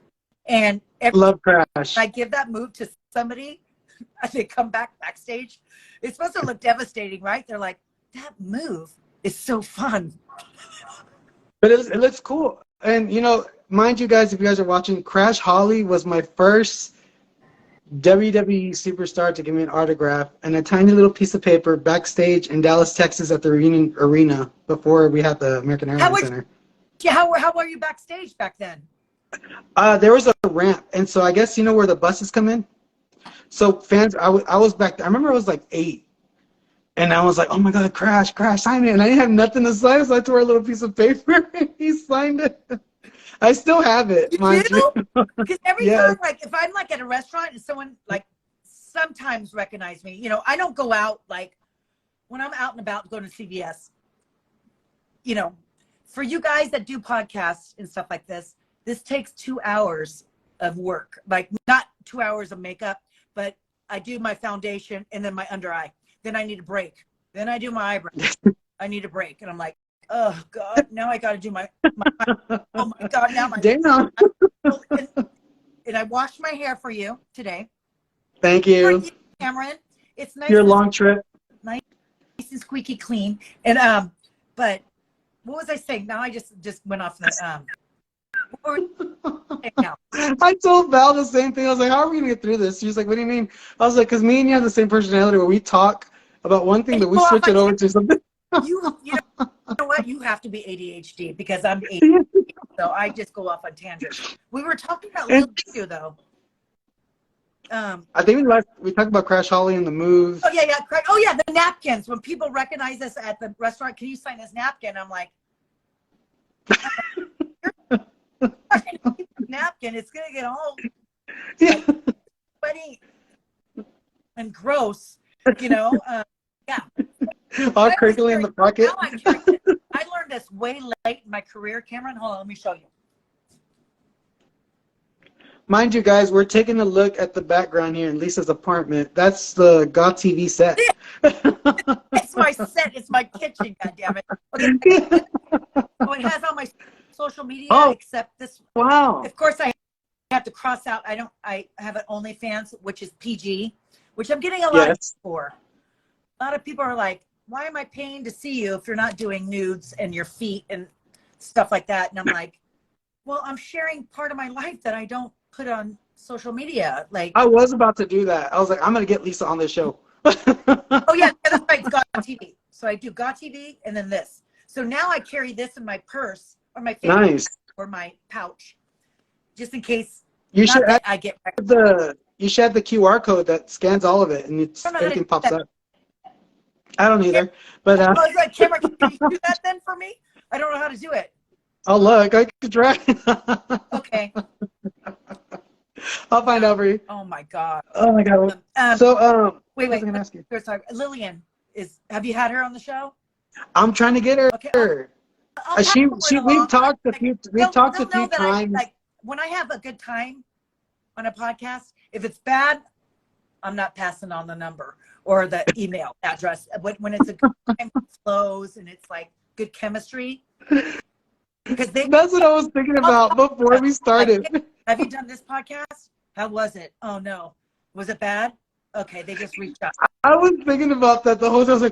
and love Crash. I give that move to somebody. They come backstage. It's supposed to look devastating, right? They're like, that move is so fun. But it looks cool, and you know. Mind you guys, if you guys are watching, Crash Holly was my first WWE superstar to give me an autograph and a tiny little piece of paper backstage in Dallas, Texas at the Reunion Arena before we had the American Airlines Center. How were you backstage back then? There was a ramp, and so I guess you know where the buses come in? So fans, I was back there. I remember I was like 8. And I was like, oh my God, Crash, sign it. And I didn't have nothing to sign, so I tore a little piece of paper and he signed it. I still have it, mind you. Because every time, like, if I'm like at a restaurant and someone like sometimes recognize me, you know, I don't go out, like when I'm out and about going to CVS, you know, for you guys that do podcasts and stuff like this takes 2 hours of work, like not 2 hours of makeup, but I do my foundation and then my under eye. Then I need a break. Then I do my eyebrows. I need a break. And I'm like, oh God, now I got to do my oh my God, now my damn. And I washed my hair for you today. Thank you, Camaron. It's nice. Your long trip. Nice and squeaky clean. And but what was I saying? Now I just went off the I told Val the same thing. I was like, how are we gonna get through this? She was like, what do you mean? I was like, because me and you have the same personality where we talk about one thing, but we switch it over to something. You know what? You have to be ADHD because I'm ADHD, so I just go off on tangents. We were talking about Lulu, though. I think we talked about Crash Holly and the moves. Oh yeah, oh yeah, the napkins. When people recognize us at the restaurant, can you sign this napkin? I'm like, napkin. It's gonna get all like, sweaty and gross, you know. Yeah. All crinkly in the pocket. I learned this way late in my career, Cameron. Hold on, let me show you. Mind you, guys, we're taking a look at the background here in Lisa's apartment. That's the Gawtv set. It's my set. It's my kitchen. Goddammit. Okay. So it has all my social media except this. Wow. Of course, I have to cross out. I have an OnlyFans, which is PG, which I'm getting a lot for. A lot of people are like, "Why am I paying to see you if you're not doing nudes and your feet and stuff like that?" And I'm like, "Well, I'm sharing part of my life that I don't put on social media." Like, I was about to do that. I was like, I'm gonna get Lisa on this show. Oh yeah, that's right. Gawtv. So I do Gawtv and then this. So now I carry this in my purse or my face or my pouch, just in case. You should add I get you should add the QR code that scans all of it, and everything pops up. I don't either, but Camera, can you do that then for me? I don't know how to do it. Oh look, I could try. Okay. I'll find out for you. Oh my god. Oh my god. Wait. I was gonna ask you. Sorry, Lillian have you had her on the show? I'm trying to get her. Okay, we've talked a few times. Like when I have a good time on a podcast, if it's bad, I'm not passing on the number or the email address. When it's a good time, it flows and it's like good chemistry. That's what I was thinking about before we started. Have you done this podcast? How was it? Oh no, was it bad? Okay, they just reached out. I was thinking about that the whole time.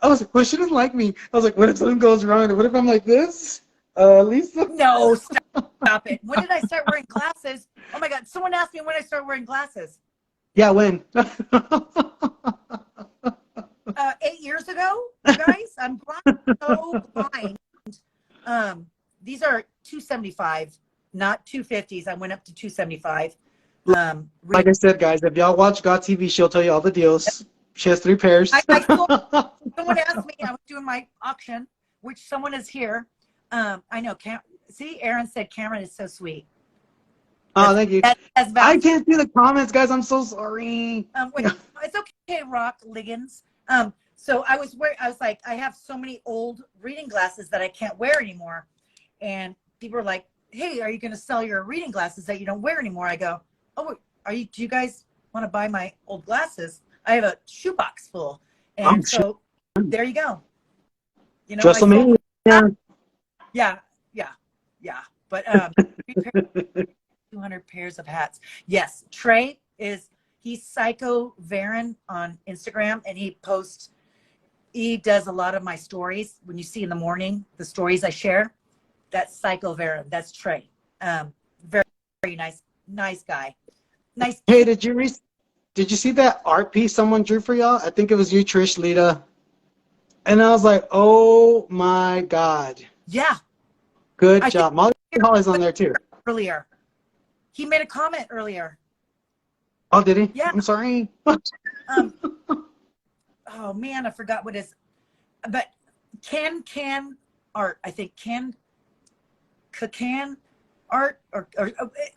I was like, well, she doesn't like me. I was like, what if something goes wrong? What if I'm like this? Lisa? No, stop it. When did I start wearing glasses? Oh my God, someone asked me when I started wearing glasses. Yeah, when? 8 years ago, you guys. I'm blind, so blind. These are 275, not 250s. I went up to 275. Like I said, guys, if y'all watch Gawtv, she'll tell you all the deals. She has 3 pairs. Someone asked me, I was doing my auction, which someone is here. I know. See, Aaron said Cameron is so sweet. Oh, thank you. I can't see the comments, guys. I'm so sorry. It's okay, Rock Liggins. So I was like, I have so many old reading glasses that I can't wear anymore. And people are like, hey, are you going to sell your reading glasses that you don't wear anymore? I go, oh, do you guys want to buy my old glasses? I have a shoebox full. And there you go. You know, just amazing. Yeah. But 200 pairs of hats. Yes. Trey he's Psycho Varon on Instagram, and he does a lot of my stories. When you see in the morning, the stories I share, that's Psycho Varon. That's Trey. Very, very nice guy. Nice. Hey, did you see that art piece someone drew for y'all? I think it was you, Trish, Lita. And I was like, oh my God. Yeah. Good job. Molly Holly's on there too. Earlier. He made a comment earlier. Oh, did he? Yeah. I'm sorry. Oh man, I forgot what his, but can art. I think can art or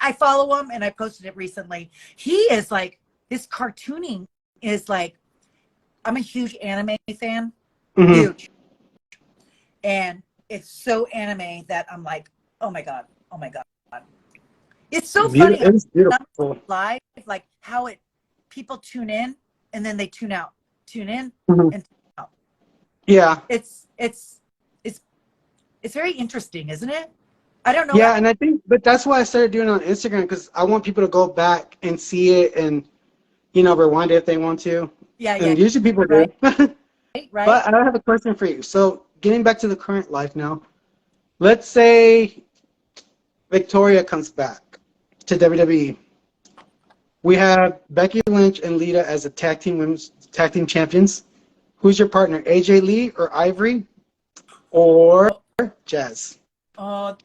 I follow him and I posted it recently. He is like, his cartooning is like, I'm a huge anime fan, huge, and it's so anime that I'm like, oh my god. It's so funny. It's beautiful. Live, like how people tune in and then they tune out, tune in and tune out. Yeah. It's very interesting, isn't it? I don't know. Yeah, and I think, but that's why I started doing it on Instagram, because I want people to go back and see it and, rewind it if they want to. Yeah. And usually people do. Right. But I have a question for you. So getting back to the current life now, let's say Victoria comes back to WWE. We have Becky Lynch and Lita as the tag team champions. Who's your partner, AJ Lee or Ivory or Jazz? Oh,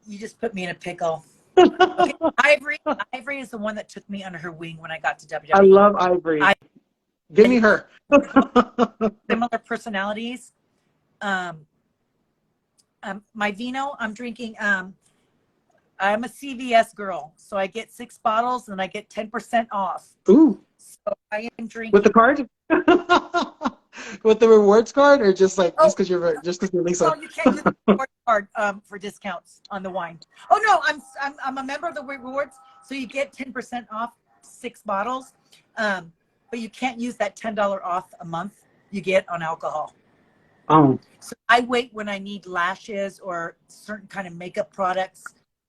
you just put me in a pickle. Okay, Ivory is the one that took me under her wing when I got to WWE. I love Ivory. Give me her. Similar personalities. My vino, I'm drinking. I'm a CVS girl, so I get 6 bottles and I get 10% off. Ooh. So I am drinking with the card. With the rewards card, or just because you're Lisa? No, you can't use the rewards card for discounts on the wine. Oh no, I'm a member of the rewards, so you get 10% off 6 bottles, but you can't use that $10 off a month you get on alcohol. Oh. So I wait when I need lashes or certain kind of makeup products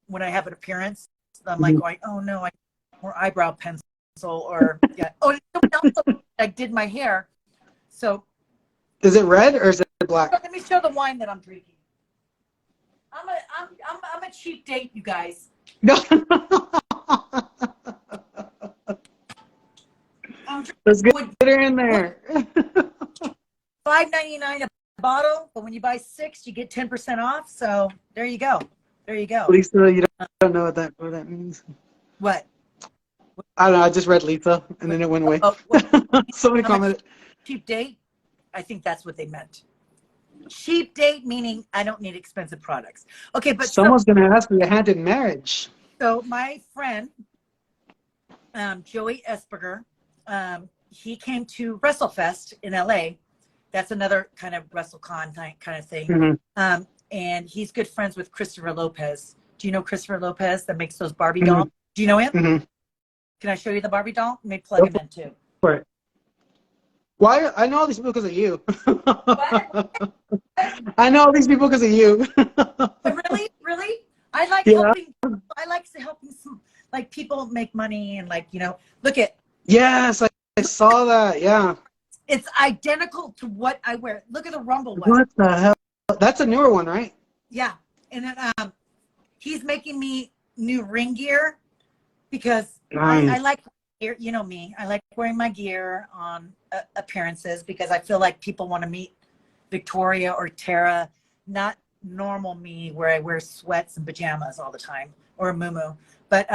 when I have an appearance. I'm like going, oh no, I need more eyebrow pencil or yeah. Oh, I did my hair. So, is it red or is it black? Let me show the wine that I'm drinking. I'm a cheap date, you guys. Let's get her in there. $5.99 a bottle, but when you buy 6, you get 10% off. So there you go. There you go. Lisa, you don't know what that means. What? I don't know. I just read Lisa, and then it went away. Somebody commented. Cheap date? I think that's what they meant. Cheap date meaning I don't need expensive products. Okay, but someone's going to ask me a hand in marriage. So my friend, Joey Esberger, he came to WrestleFest in LA. That's another kind of WrestleCon kind of thing. Mm-hmm. And he's good friends with Christopher Lopez. Do you know Christopher Lopez that makes those Barbie dolls? Do you know him? Mm-hmm. Can I show you the Barbie doll? Let me plug him in too. Right. Why? I know all these people because of you. I know all these people because of you. Really? I like helping. I like helping some people make money and look at. Yes, I saw that. Yeah. It's identical to what I wear. Look at the Rumble one. What the hell? That's a newer one, right? Yeah, and then he's making me new ring gear because I like gear. You know me. I like wearing my gear on appearances because I feel like people want to meet Victoria or Tara, not normal me where I wear sweats and pajamas all the time or a muumuu. But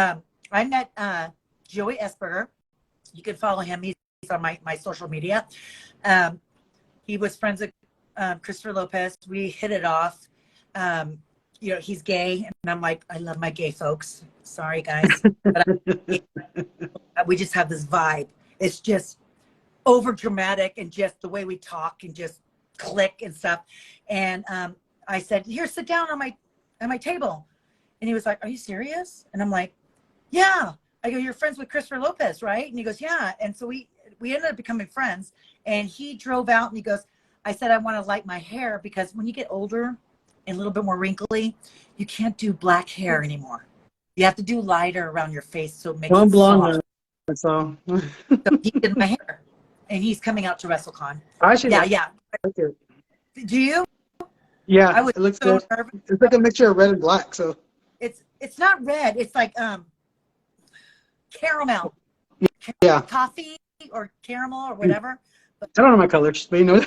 I met Joey Esberger. You can follow him. He's on my social media. He was friends with Christopher Lopez. We hit it off. He's gay, and I'm like, I love my gay folks. Sorry, guys, but we just have this vibe. It's just over dramatic, and just the way we talk, and just click and stuff. And I said, "Here, sit down on my table," and he was like, "Are you serious?" And I'm like, "Yeah." I go, "You're friends with Christopher Lopez, right?" And he goes, "Yeah." And so we ended up becoming friends. And he drove out, and he goes, I said, I want to light my hair because when you get older and a little bit more wrinkly, you can't do black hair anymore. You have to do lighter around your face so it makes it blonde. So he did my hair, and he's coming out to WrestleCon. Yeah. Do you? Yeah, it looks so good. Nervous. It's like a mixture of red and black. So it's not red. It's like caramel. Yeah. Coffee or caramel or whatever. But I don't know my colors, but you know.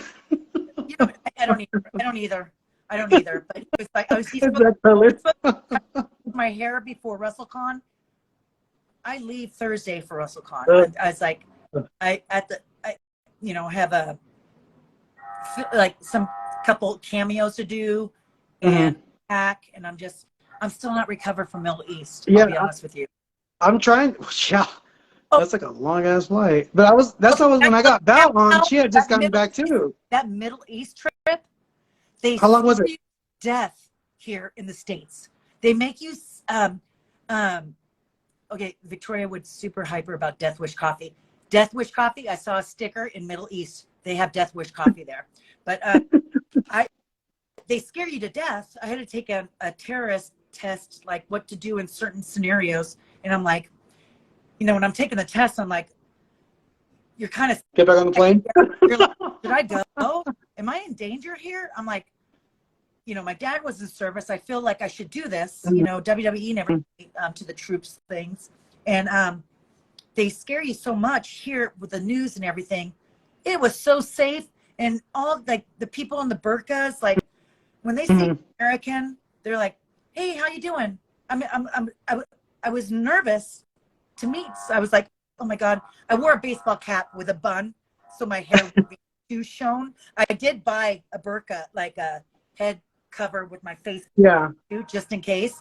I don't either. But it was like I was my hair before WrestleCon. I leave Thursday for WrestleCon. I was like, I have some couple cameos to do and pack, and I'm still not recovered from Middle East. I'll be honest with you. I'm trying. Yeah. That's like a long ass flight. But when I got Varon, she had just gotten back too. That Middle East trip, how long was it? Death here in the States. They make you okay, Victoria would super hyper about Death Wish coffee. Death Wish coffee, I saw a sticker in Middle East. They have Death Wish coffee there. But they scare you to death. I had to take a terrorist test, like what to do in certain scenarios. And I'm like, when I'm taking the test, I'm like, you're kind of get back on the plane. You're like, should I go? Am I in danger here? I'm like, my dad was in service. I feel like I should do this. WWE never to the troops things, and they scare you so much here with the news and everything. it was so safe. And all like the people in the burqas, like when they see American, they're like, "Hey, how you doing?" I was nervous to meet. So I was like, "Oh my God!" I wore a baseball cap with a bun, so my hair would be too shown. I did buy a burqa, like a head cover with my face, too, just in case,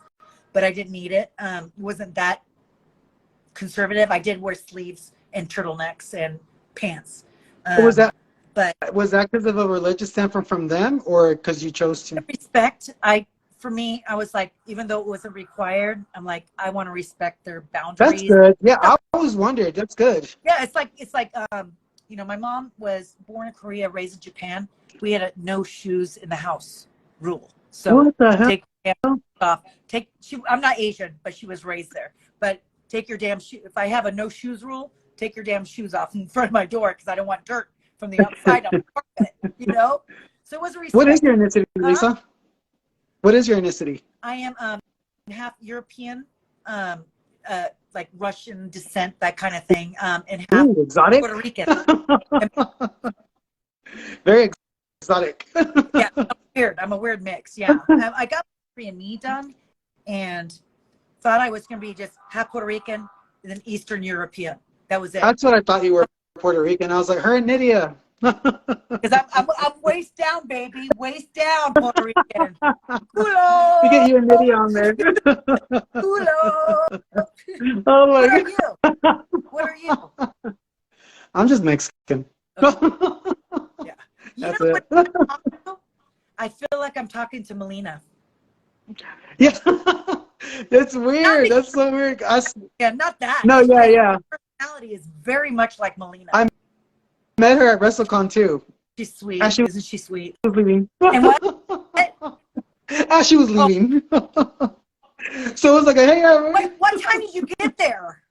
but I didn't need it. It wasn't that conservative. I did wear sleeves and turtlenecks and pants. Was that? But was that because of a religious standpoint from them, or because you chose to? Respect. For me, I was like, even though it wasn't required, I'm like, I want to respect their boundaries. That's good. Yeah, I always wondered. That's good. Yeah, it's like you know, my mom was born in Korea, raised in Japan. We had a no shoes in the house rule. So what the hell? take your damn off. I'm not Asian, but she was raised there. But take your damn shoe. If I have a no shoes rule, take your damn shoes off in front of my door because I don't want dirt from the outside on the carpet. You know. So it was a respect. What is your ethnicity, Lisa? What is your ethnicity? I am half European, like Russian descent, that kind of thing, and half exotic? Puerto Rican. Very exotic. Yeah, I'm a weird mix. Yeah, I got 3andMe done, and thought I was going to be just half Puerto Rican and then Eastern European. That was it. That's what I thought you were, Puerto Rican. I was like, her and Nydia. Because I'm waist down, baby, waist down, Puerto Rican. Culo. You get you and Nydia on there. Culo. Oh my What God. are you? What are you? I'm just Mexican. Yeah. That's know it. what? I feel like I'm talking to Melina. Yeah. That's weird. That's so weird. Yeah, not that. No, yeah. Her personality is very much like Melina. I met her at WrestleCon too. She's sweet. As she Isn't she sweet? was leaving. And what? As she was leaving. So it was like, hey, Wait, what time did you get there?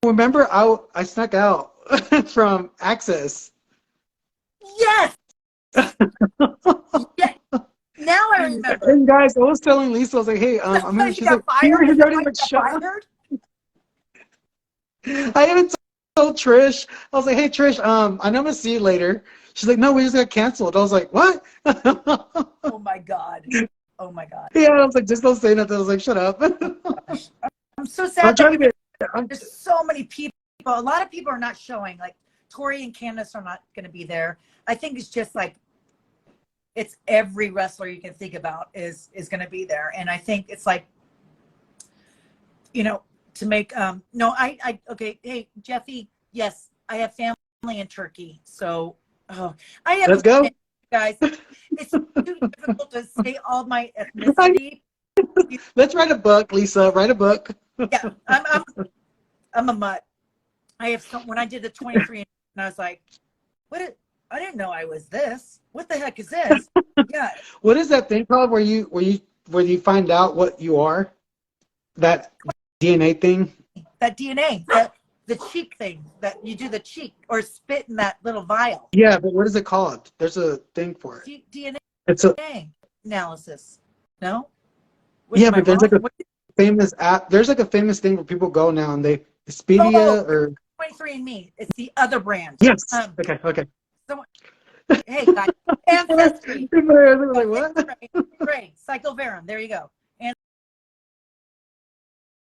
remember I snuck out from Access. Yes. Yeah. Now I remember. And guys, I was telling Lisa, I was like, hey, I'm gonna, she's like, fired? you're already like shot. I even told Trish, I was like, hey Trish, I know I'm gonna see you later. She's like, no, we just got canceled. I was like, what? Oh my God. Oh my God. Yeah, I was like, just don't say nothing. I was like, shut up. I'm so sad. I'm trying to get. There's so many people. A lot of people are not showing. Like Tori and Candace are not going to be there. I think it's just like it's every wrestler you can think about is going to be there, and I think it's like, you know, to make no, I okay. Hey Jeffy, yes, I have family in Turkey, so I have. Let's go, guys. It's too difficult to say all my ethnicity. Let's write a book, Lisa. Write a book. Yeah, I'm a mutt. I have when I did the 23, and I was like, I didn't know I was this. What the heck is this? Yeah. What is that thing called where you find out what you are? That DNA thing. That DNA. The cheek thing that you do the cheek or spit in that little vial. Yeah, but what is it called? There's a thing for it. DNA. It's a analysis. No. Yeah, but there's like a famous app. There's like a famous thing where people go now and they Expedia or 23andMe. It's the other brand. Yes. Okay. Hey guys, Ancestry. Like what? Great. Psycho Varon. There you go.